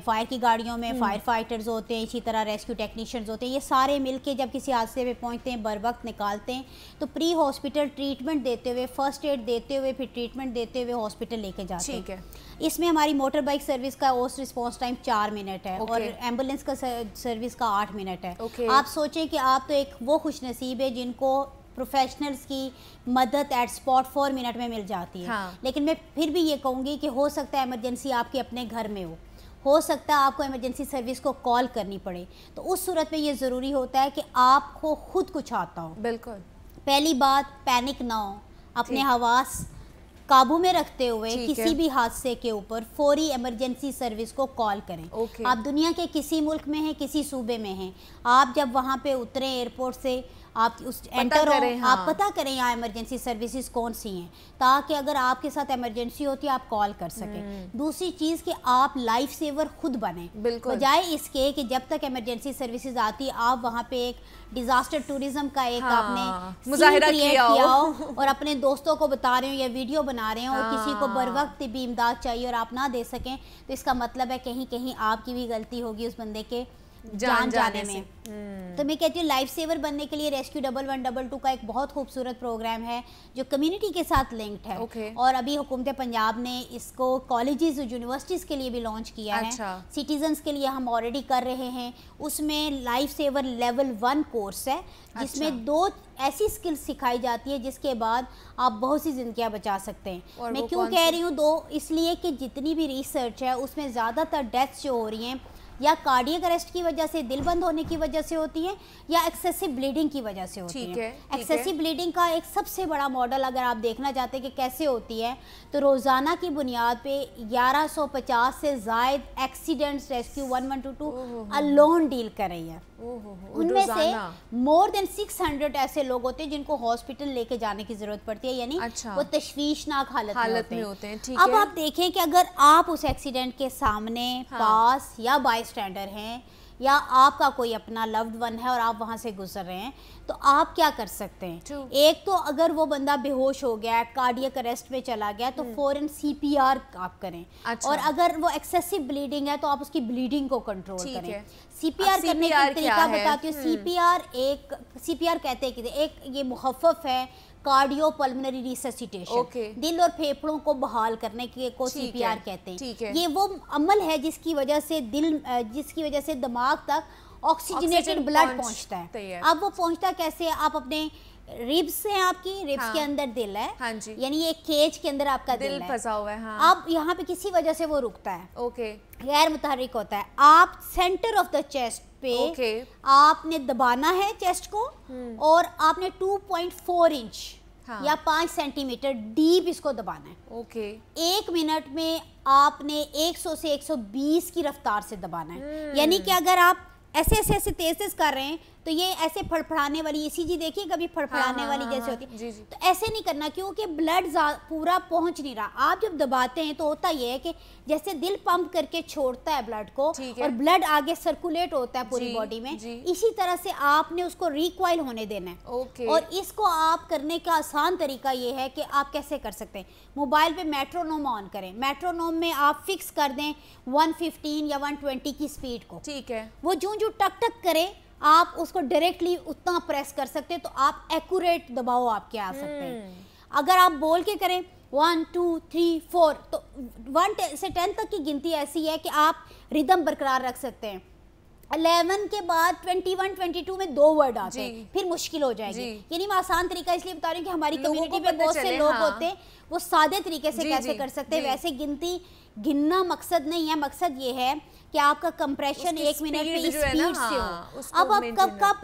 فائر کی گاڑیوں میں فائر فائٹرز ہوتے ہیں, اسی طرح ریسکیو ٹیکنیشینز ہوتے ہیں, یہ سارے مل کے جب کسی حادثے پہ پہنچتے ہیں بر وقت نکالتے ہیں تو پری ہاسپٹل ٹریٹمنٹ دیتے ہوئے, فرسٹ ایڈ دیتے ہوئے, پھر ٹریٹمنٹ دیتے ہوئے ہاسپٹل لے کے جاتے ہیں. اس میں ہماری موٹر بائک سروس کا اوسٹ رسپانس ٹائم 4 منٹ ہے اور ایمبولینس کا سروس کا 8 منٹ ہے. آپ سوچیں کہ آپ تو ایک وہ خوش نصیب ہے جن کو پروفیشنلز کی مدد ایٹ اسپاٹ 4 منٹ میں مل جاتی ہے. لیکن میں پھر بھی یہ کہوں گی کہ ہو سکتا ہے ایمرجنسی آپ کے اپنے گھر میں ہو سکتا ہے آپ کو ایمرجنسی سروس کو کال کرنی پڑے, تو اس صورت میں یہ ضروری ہوتا ہے کہ آپ کو خود کچھ آتا ہو. بالکل. پہلی بات, پینک نہ ہو, اپنے حواس قابو میں رکھتے ہوئے کسی بھی حادثے کے اوپر فوری ایمرجنسی سروس کو کال کریں. آپ دنیا کے کسی ملک میں ہیں, کسی صوبے میں ہیں, آپ جب وہاں پہ اتریں ایئرپورٹ سے, آپ انٹر ہو, آپ پتہ کریں یہاں ایمرجنسی سروسز کون سی ہیں, تاکہ اگر آپ کے ساتھ ایمرجنسی ہوتی ہے آپ کال کر سکیں. دوسری چیز کہ آپ لائف سیور خود بنیں, بجائے اس کے کہ جب تک ایمرجنسی سروسز آتی آپ وہاں پہ ایک ڈیزاسٹر ٹوریزم کا ایک آپ نے مظاہرہ کیا ہو اور اپنے دوستوں کو بتا رہے ہو یا ویڈیو بنا رہے ہو اور کسی کو بر وقت طبی امداد چاہیے اور آپ نہ دے سکیں, تو اس کا مطلب ہے کہیں کہیں آپ کی بھی غلطی ہوگی اس بندے کے جان جانے میں. تو میں کہتی ہوں لائف سیور بننے کے لیے ریسکیو 1112 کا ایک بہت خوبصورت پروگرام ہے جو کمیونٹی کے ساتھ لنکڈ ہے, اور ابھی حکومت پنجاب نے اس کو کالجز اور یونیورسٹیز کے لیے بھی لانچ کیا ہے. سٹیزنز کے لیے ہم آلریڈی کر رہے ہیں. اس میں لائف سیور لیول 1 کورس ہے جس میں 2 ایسی سکلز سکھائی جاتی ہے جس کے بعد آپ بہت سی زندگیاں بچا سکتے ہیں. میں کیوں کہہ رہی ہوں 2, اس لیے کہ جتنی بھی ریسرچ ہے اس میں زیادہ تر ڈیتھس جو ہو رہی ہیں یا کارڈیک اریسٹ کی وجہ سے, دل بند ہونے کی وجہ سے ہوتی ہیں, یا ایکسیسو بلیڈنگ کی وجہ سے ہوتی ہیں. ایکسیسو بلیڈنگ کا ایک سب سے بڑا ماڈل اگر آپ دیکھنا چاہتے ہیں کہ کیسے ہوتی ہے, تو روزانہ کی بنیاد پہ 1150 سے زائد ایکسیڈنٹس ریسکیو 1122 الون ڈیل کر رہی ہے. ان میں سے مور دین 600 ایسے لوگ ہوتے ہیں جن کو ہاسپٹل لے کے جانے کی ضرورت پڑتی ہے, یعنی وہ تشویشناک حالت میں ہوتے ہیں. اب آپ دیکھیں کہ اگر آپ اس ایکسیڈنٹ کے سامنے, پاس یا بائی اسٹینڈر ہیں, یا آپ کا کوئی اپنا لوڈ ون ہے اور آپ وہاں سے گزر رہے ہیں, تو آپ کیا کر سکتے ہیں؟ ایک تو اگر وہ بندہ بے ہوش ہو گیا, کارڈیک اریسٹ میں چلا گیا, تو فوراً CPR آپ کریں. اور اگر وہ ایکسیسو بلیڈنگ ہے تو آپ اس کی بلیڈنگ کو کنٹرول کریں. CPR کرنے کا طریقہ بتاتی ہوں. CPR کہتے ہیں کہ ایک یہ مخفف ہے, کارڈیو پلمنری ریسسیٹیشن, دل اور پھیپھڑوں کو بحال کرنے کو CPR کہتے ہیں. یہ وہ عمل ہے جس کی وجہ سے دماغ تک آکسیجنیٹڈ بلڈ پہنچتا ہے. اب وہ پہنچتا کیسے؟ آپ اپنے ریبس ہیں, آپ کی ریبس کے اندر دل ہے, یعنی یہ کیج کے اندر آپ کا دل پھنسا ہوا ہے. اب یہاں پہ کسی وجہ سے وہ رکتا ہے, غیر متحرک ہوتا ہے. آپ سینٹر آف دا چیسٹ پہ آپ نے دبانا ہے چیسٹ کو, اور آپ نے 2.4 انچ یا 5 سینٹی میٹر ڈیپ اس کو دبانا ہے. 1 منٹ میں آپ نے 100 سے 120 کی رفتار سے دبانا ہے. یعنی کہ اگر آپ ایسے تیز کر رہے ہیں تو یہ ایسے پھڑپھڑانے والی ECG دیکھیے کبھی پھڑپھڑانے والی جیسے ہوتی ہے, تو ایسے نہیں کرنا کیونکہ بلڈ پورا پہنچ نہیں رہا. آپ جب دباتے ہیں تو ہوتا یہ ہے کہ جیسے دل پمپ کر کے چھوڑتا ہے بلڈ کو اور بلڈ آگے سرکولیٹ ہوتا ہے پوری باڈی میں, اسی طرح سے آپ نے اس کو ریکوائل ہونے دینا ہے. اور اس کو آپ کرنے کا آسان طریقہ یہ ہے کہ آپ کیسے کر سکتے ہیں, موبائل پہ میٹرونوم آن کریں. میٹرونوم میں آپ فکس کر دیں 115 یا 120 کی سپیڈ کو. وہ جو ٹک ٹک کرے آپ اس کو ڈائریکٹلی اتنا پریس کر سکتے, تو آپ ایکوریٹ دباؤ آپ کے آ سکتے ہیں. اگر آپ بول کے کریں 1 2 3 4, تو 1 سے 10 تک کی گنتی ایسی ہے کہ آپ ردم برقرار رکھ سکتے ہیں. 11 کے بعد 21 22 میں 2 ورڈ آتے ہیں, پھر مشکل ہو جائے گی. یعنی میں آسان طریقہ اس لیے بتا رہی ہوں کہ ہماری کمیونٹی میں بہت سے لوگ ہوتے ہیں وہ سادے طریقے سے کیسے کر سکتے ہیں. ویسے گنتی گننا مقصد نہیں ہے, مقصد یہ ہے کہ آپ کا کمپریشن 1 منٹ پہ اسپیڈ سے ہو. اب آپ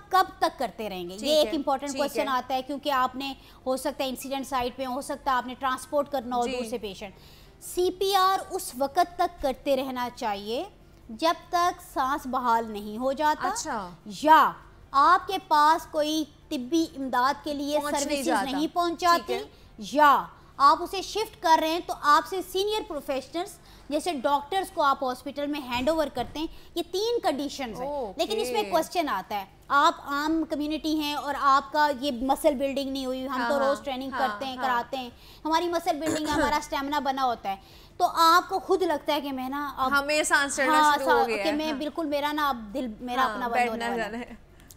کب تک کرتے رہیں گے, یہ ایک امپورٹنٹ کوشچن آتا ہے, کیونکہ آپ نے ہو سکتا ہے انسیڈنٹ سائٹ پہ, ہو سکتا ہے آپ نے ٹرانسپورٹ کرنا ہو دور سے پیشنٹ. CPR اس وقت تک کرتے رہنا چاہیے جب تک سانس بحال نہیں ہو جاتا, یا آپ کے پاس کوئی طبی امداد کے لیے سروسز نہیں پہنچاتی, یا آپ اسے شفٹ کر رہے ہیں تو آپ سے سینئر پروفیشنلز جیسے ڈاکٹرز کو آپ ہاسپٹل میں ہینڈ اوور کرتے ہیں. یہ 3 کنڈیشنز ہیں. لیکن اس میں کوسچن آتا ہے, آپ عام کمیونٹی ہیں اور آپ کا یہ مسل بلڈنگ نہیں ہوئی, ہم تو روز ٹریننگ کرتے ہیں کراتے ہیں, ہماری مسل بلڈنگ ہے, ہمارا اسٹیمنا بنا ہوتا ہے, تو آپ کو خود لگتا ہے کہ میں نا ہمیں سانس چڑھنا شروع ہو گیا کہ میں بالکل میرا نا اب دل میرا اپنا بند ہونے والا ہے.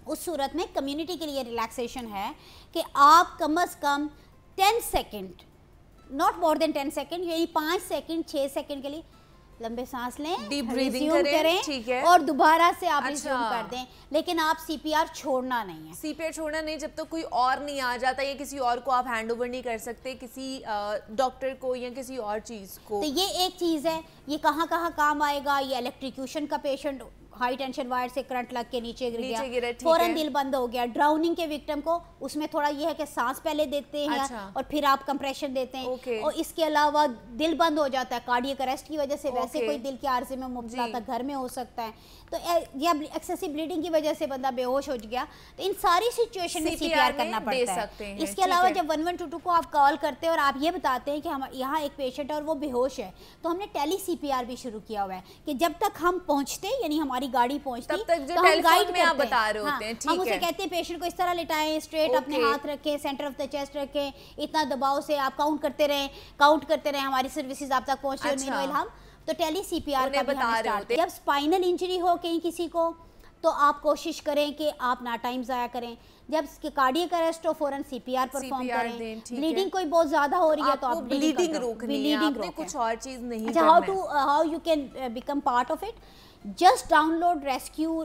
اس صورت میں کمیونٹی کے لیے ریلیکسیشن ہے کہ آپ کم از کم 10 second, not more than 10 second, یعنی 5 سیکنڈ 6 سیکنڈ کے لیے لمبے سانس لیں, ڈیپ بریدنگ کریں اور دوبارہ سے آپ ریزیوم کر دیں. لیکن آپ سی پی آر چھوڑنا نہیں ہے. سی پی آر چھوڑنا نہیں جب تک کوئی اور نہیں آ جاتا, یا کسی اور کو آپ ہینڈ اوور نہیں کر سکتے کسی ڈاکٹر کو یا کسی اور چیز کو. تو یہ ایک چیز ہے, یہ کہاں کہاں کام آئے گا. یہ الیکٹریکیوشن کا پیشنٹ ہائی ٹینشن وائر سے کرنٹ لگ کے نیچے گر گیا, فوراً دل بند ہو گیا. ڈراؤننگ کے وکٹم کو اس میں تھوڑا یہ ہے کہ سانس پہلے دیتے ہیں اور پھر آپ کمپریشن دیتے ہیں, اور اس کے علاوہ دل بند ہو جاتا ہے کارڈیک اریسٹ کی وجہ سے. ویسے کوئی دل کے عارضے میں مبتلا تھا, گھر میں ہو سکتا ہے, تو یہ ایکسیسو بلیڈنگ کی وجہ سے بندہ بے ہوش ہو گیا, تو ان ساری سچویشن میں سی پی آر کرنا پڑتا ہے. اس کے علاوہ جب 1122 کو آپ کال کرتے ہیں اور آپ یہ بتاتے ہیں کہ ہم یہاں ایک پیشنٹ ہے اور وہ بے ہوش ہے, تو ہم نے ٹیلی سی پی آر بھی شروع کیا ہوا ہے کہ جب تک ہم پہنچتے, یعنی ہماری گاڑی پہنچتی تو ہم گائیڈ کرتے ہیں. ہم اسے کہتے ہیں پیشنٹ کو اس طرح لٹائیں, اسٹریٹ اپنے ہاتھ رکھیں, سینٹر آف دا چیسٹ رکھیں, اتنا دباؤ سے آپ کاؤنٹ کرتے رہیں, ہماری سروسز آپ تک پہنچے. ہم تو ٹیلی سی پی آر کا بھی ہم اسٹارٹ. جب اسپائنل انجری ہو کہیں کسی کو تو آپ کوشش کریں کہ آپ نہ ٹائم ضائع کریں. جب کارڈیک اریسٹ ہو فوراً سی پی آر پرفارم کریں. بلیڈنگ کوئی بہت زیادہ ہو رہی ہے تو آپ بلیڈنگ روکنی ہے, آپ نے کچھ اور چیز نہیں کرنا ہے. How you can become part of it. Just download rescue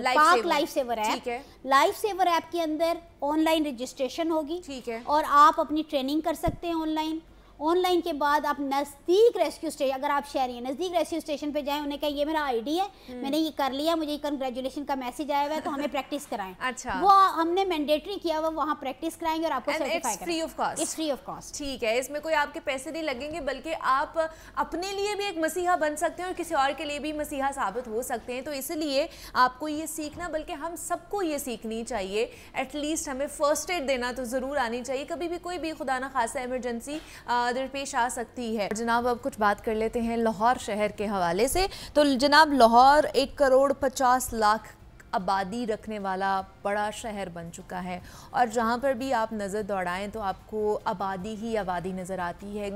Pak life saver app. Life saver app کے اندر آن لائن رجسٹریشن ہوگی اور آپ اپنی ٹریننگ کر سکتے ہیں آن لائن. آن لائن کے بعد آپ نزدیک ریسکیو اسٹیشن, اگر آپ شہری ہیں, نزدیک ریسکیو اسٹیشن پہ جائیں, انہیں کہیں یہ میرا آئی ڈی ہے, میں نے یہ کر لیا, مجھے کنگریچولیشن کا میسیج آیا ہوا ہے, تو ہمیں پریکٹس کرائیں. وہ ہم نے مینڈیٹری کیا ہوا, وہاں پریکٹس کرائیں گے اور آپ کو سرٹیفائی کریں. Free of cost. ٹھیک ہے, اس میں کوئی آپ کے پیسے نہیں لگیں گے, بلکہ آپ اپنے لیے بھی ایک مسیحا بن سکتے ہیں اور کسی اور کے لیے بھی مسیحا ثابت ہو سکتے ہیں. تو اس لیے آپ کو یہ سیکھنا, بلکہ ہم سب کو یہ سیکھنی چاہیے. ایٹ لیسٹ ہمیں فرسٹ ایڈ دینا تو ضرور آنی چاہیے. کبھی بھی کوئی بھی خدا نہ خاصا ایمرجنسی درپیش آ سکتی ہے. جناب اب کچھ بات کر لیتے ہیں لاہور شہر کے حوالے سے. تو جناب لاہور 1,50,00,000 آبادی رکھنے والا بڑا شہر بن چکا ہے, اور جہاں پر بھی آپ نظر دوڑائیں تو آپ کو آبادی ہی آبادی نظر آتی ہے.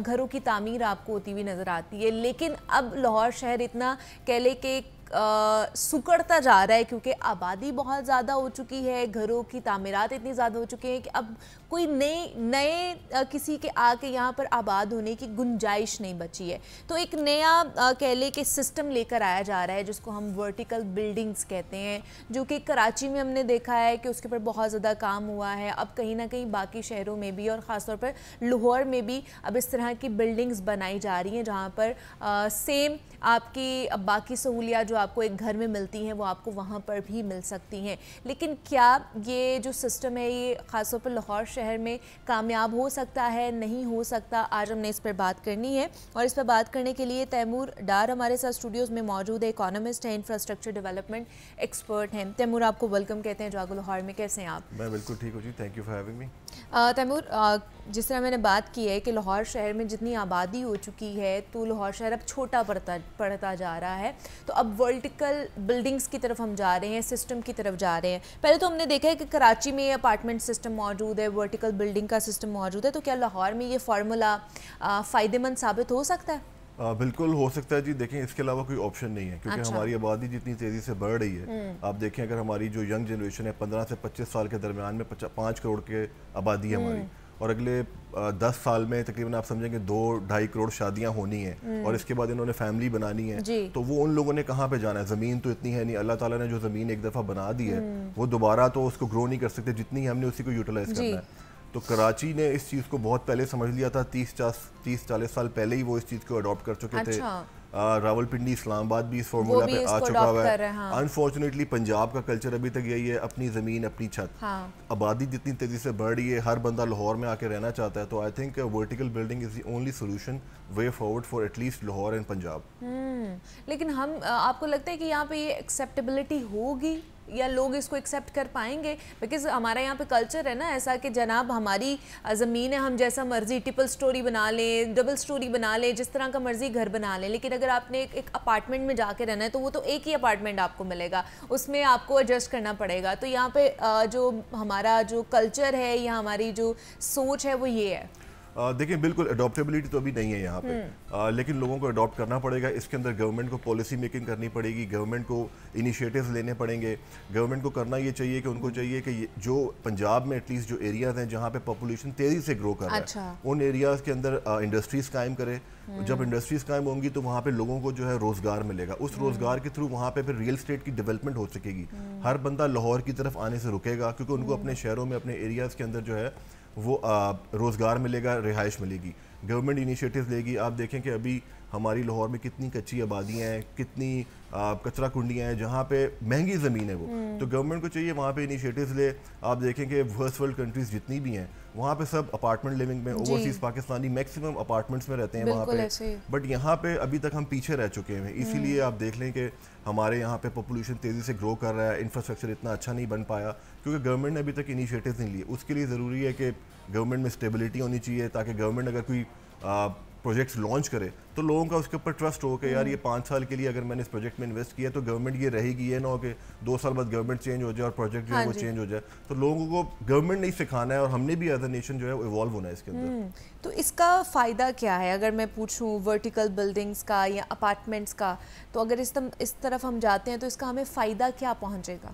گھروں کی تعمیر آپ کو ہوتی ہوئی نظر آتی ہے. لیکن اب لاہور شہر اتنا کہہ لے کہ سکڑتا جا رہا ہے, کیونکہ آبادی بہت زیادہ ہو چکی ہے, گھروں کی تعمیرات اتنی زیادہ ہو چکی ہیں کہ اب کوئی نئے کسی کے آ کے یہاں پر آباد ہونے کی گنجائش نہیں بچی ہے. تو ایک نیا کہہ لے کہ سسٹم لے کر آیا جا رہا ہے جس کو ہم ورٹیکل بلڈنگز کہتے ہیں, جو کہ کراچی میں ہم نے دیکھا ہے کہ اس کے اوپر بہت زیادہ کام ہوا ہے. اب کہیں نہ کہیں باقی شہروں میں بھی, اور خاص طور پر لاہور میں بھی اب اس طرح کی بلڈنگز بنائی جا رہی ہیں جہاں پر سیم آپ کی باقی سہولیات جو آپ کو ایک گھر میں ملتی ہیں وہ آپ کو وہاں پر بھی مل سکتی ہیں. لیکن کیا یہ جو سسٹم ہے یہ خاص طور پر لاہور شہر میں کامیاب ہو سکتا ہے, نہیں ہو سکتا؟ آج ہم نے اس پر بات کرنی ہے, اور اس پر بات کرنے کے لیے تیمور ڈار ہمارے ساتھ اسٹوڈیوز میں موجود ہے. اکانومسٹ ہیں, انفراسٹرکچر ڈیولپمنٹ ایکسپرٹ ہیں. تیمور آپ کو ویلکم کہتے ہیں جاگو لاہور میں. کیسے ہیں آپ؟ میں بالکل ٹھیک ہوں جی, thank you for having me. Taimur, جس طرح میں نے بات کی ہے کہ لاہور شہر میں جتنی آبادی ہو چکی ہے تو لاہور شہر اب چھوٹا پڑتا جا رہا ہے. تو اب ورٹیکل بلڈنگز کی طرف ہم جا رہے ہیں, سسٹم کی طرف جا رہے ہیں. پہلے تو ہم نے دیکھا ہے کہ کراچی میں اپارٹمنٹ سسٹم موجود ہے, ورٹیکل بلڈنگ کا سسٹم موجود ہے. تو کیا لاہور میں یہ فارمولا فائدہ مند ثابت ہو سکتا ہے؟ بالکل ہو سکتا ہے جی. دیکھیں اس کے علاوہ کوئی آپشن نہیں ہے, کیونکہ ہماری آبادی جتنی تیزی سے بڑھ رہی ہے. آپ دیکھیں اگر ہماری جو ینگ جنریشن ہے 15 سے 25 سال کے درمیان میں 5 کروڑ کے آبادی ہے ہماری, اور اگلے 10 سال میں تقریباً آپ سمجھیں کہ 2-2.5 کروڑ شادیاں ہونی ہیں, اور اس کے بعد انہوں نے فیملی بنانی ہے. تو وہ ان لوگوں نے کہاں پہ جانا ہے؟ زمین تو اتنی ہے نہیں. اللہ تعالیٰ نے جو زمین ایک دفعہ بنا دی ہے وہ دوبارہ تو اس کو گرو نہیں کر سکتے, جتنی ہم نے اسی کو یوٹیلائز کرنا ہے. تو کراچی نے اس چیز کو بہت پہلے سمجھ لیا تھا, 30-40 سال پہلے ہی وہ اس چیز کو اڈاپٹ کر چکے تھے. راول پنڈی, اسلام آباد بھی اس فارمولا پہ آ چکا ہوا ہے. انفارچونیٹلی پنجاب کا کلچر ابھی تک یہی ہے, اپنی زمین اپنی چھت. آبادی جتنی تیزی سے بڑھ رہی ہے, ہر بندہ لاہور میں آ کے رہنا چاہتا ہے. تو I think vertical building is the only solution way forward for at least Lahore and Punjab. لیکن آپ کو لگتا ہے کہ یہاں پہ یہ ایکسیپٹیبلٹی ہوگی؟ یا لوگ اس کو ایکسیپٹ کر پائیں گے؟ بیکاز ہمارا یہاں پہ کلچر ہے نا ایسا کہ جناب ہماری زمین ہے, ہم جیسا مرضی ٹرپل سٹوری بنا لیں, ڈبل سٹوری بنا لیں, جس طرح کا مرضی گھر بنا لیں, لیکن اگر آپ نے ایک اپارٹمنٹ میں جا کے رہنا ہے تو وہ تو ایک ہی اپارٹمنٹ آپ کو ملے گا, اس میں آپ کو ایڈجسٹ کرنا پڑے گا. تو یہاں پہ جو ہمارا جو کلچر ہے یا ہماری جو سوچ ہے وہ یہ ہے. دیکھیں بالکل اڈاپٹیبلٹی تو ابھی نہیں ہے یہاں پہ, لیکن لوگوں کو اڈاپٹ کرنا پڑے گا. اس کے اندر گورنمنٹ کو پالیسی میکنگ کرنی پڑے گی, گورنمنٹ کو انیشیٹیوز لینے پڑیں گے. گورنمنٹ کو کرنا یہ چاہیے کہ ان کو چاہیے کہ جو پنجاب میں ایٹ لیسٹ جو ایریاز ہیں جہاں پہ پاپولیشن تیزی سے گرو کر رہا ہے, ان ایریاز کے اندر انڈسٹریز قائم کرے. جب انڈسٹریز قائم ہوں گی تو وہاں پہ لوگوں کو جو ہے روزگار ملے گا. اس روزگار کے تھرو وہاں پہ پھر ریئل اسٹیٹ کی ڈیولپمنٹ ہو سکے گی. ہر بندہ لاہور کی طرف آنے سے رکے گا کیونکہ ان کو اپنے شہروں میں اپنے ایریاز کے اندر جو ہے وہ روزگار ملے گا, رہائش ملے گی. گورنمنٹ انیشیٹیوز لے گی. آپ دیکھیں کہ ابھی ہماری لاہور میں کتنی کچی آبادیاں ہیں, کتنی کچرا کنڈیاں ہیں جہاں پہ مہنگی زمین ہے وہ. تو گورنمنٹ کو چاہیے وہاں پہ انیشیٹیوز لے. آپ دیکھیں کہ فرسٹ ورلڈ کنٹریز جتنی بھی ہیں وہاں پہ سب اپارٹمنٹ لیونگ میں, اوورسیز پاکستانی میکسیمم اپارٹمنٹس میں رہتے ہیں وہاں پہ, بٹ یہاں پہ ابھی تک ہم پیچھے رہ چکے ہیں. اسی لیے آپ دیکھ لیں کہ ہمارے یہاں پہ پاپولیشن تیزی سے گرو کر رہا ہے, انفراسٹرکچر اتنا اچھا نہیں بن پایا کیونکہ گورنمنٹ نے ابھی تک انیشیٹیوز نہیں لیے. اس کے لیے ضروری ہے کہ گورنمنٹ میں اسٹیبلٹی ہونی چاہیے تاکہ گورنمنٹ اگر کوئی پروجیکٹس لانچ کرے تو لوگوں کا اس کے اوپر ٹرسٹ ہو کہ یار یہ 5 سال کے لیے اگر میں نے اس پروجیکٹ میں انویسٹ کیا تو گورنمنٹ یہ رہے گی, یہ نہ ہو کہ 2 سال بعد گورنمنٹ چینج ہو جائے اور پروجیکٹ جو ہے وہ چینج ہو جائے. تو لوگوں کو گورنمنٹ نے ہی سکھانا ہے اور ہم نے بھی ایز اے نیشن جو ہے ایوالو ہونا ہے اس کے اندر. تو اس کا فائدہ کیا ہے اگر میں پوچھوں ورٹیکل بلڈنگز کا یا اپارٹمنٹس کا, تو اگر اس طرف ہم جاتے ہیں تو اس کا ہمیں فائدہ کیا پہنچے گا؟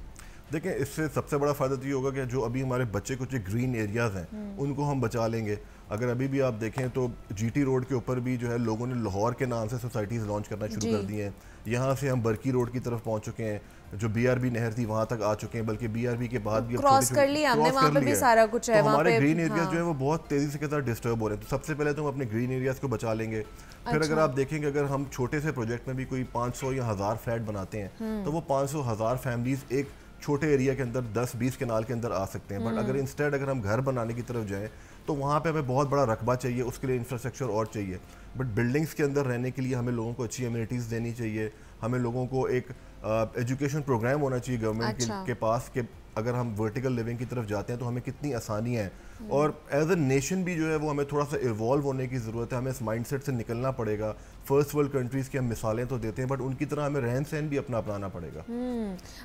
دیکھیں اس سے سب سے بڑا فائدہ تو یہ ہوگا کہ جو ابھی ہمارے بچے کچھ گرین ایریاز ہیں ان کو ہم بچا لیں گے. اگر ابھی بھی آپ دیکھیں تو جی ٹی روڈ کے اوپر بھی جو ہے لوگوں نے لاہور کے نام سے سوسائٹیز لانچ کرنا شروع کر دی ہیں. یہاں سے ہم برکی روڈ کی طرف پہنچ چکے ہیں, جو بی آر بی نہر تھی وہاں تک آ چکے ہیں, بلکہ بی آر بی کے بعد بھی کراس کر لیا ہم نے, وہاں پہ بھی سارا کچھ ہے. ہمارے گرین ایریاز جو ہے وہ بہت تیزی سے کے ساتھ ڈسٹرب ہو رہے ہیں. تو سب سے پہلے تو ہم اپنے گرین ایریاز کو بچا لیں گے. پھر اگر آپ دیکھیں کہ اگر ہم چھوٹے سے پروجیکٹ میں بھی کوئی 500 یا 1000 فلیٹ بناتے ہیں تو وہ 500,000 فیملیز ایک چھوٹے ایریا کے اندر 10-20 کنال کے اندر آ سکتے ہیں. بٹ اگر انسٹیڈ اگر ہم گھر بنانے کی طرف جائیں تو وہاں پہ ہمیں بہت بڑا رقبہ چاہیے, اس کے لیے انفراسٹرکچر اور چاہیے. بٹ بلڈنگس کے اندر رہنے کے لیے ہمیں لوگوں کو اچھی امیونٹیز دینی چاہیے. ہمیں لوگوں کو ایک ایجوکیشن پروگرام ہونا چاہیے گورنمنٹ کے پاس کہ اگر ہم ورٹیکل لیونگ کی طرف جاتے ہیں تو ہمیں کتنی آسانی ہے. اور ایز اے نیشن بھی جو ہے وہ ہمیں تھوڑا سا ایوالو ہونے کی ضرورت ہے. ہمیں اس مائنڈ سیٹ سے نکلنا پڑے گا. فرسٹ ورلڈ کنٹریز کی ہم مثالیں تو دیتے ہیں بٹ ان کی طرح ہمیں رہن سہن بھی اپنا اپنانا پڑے گا.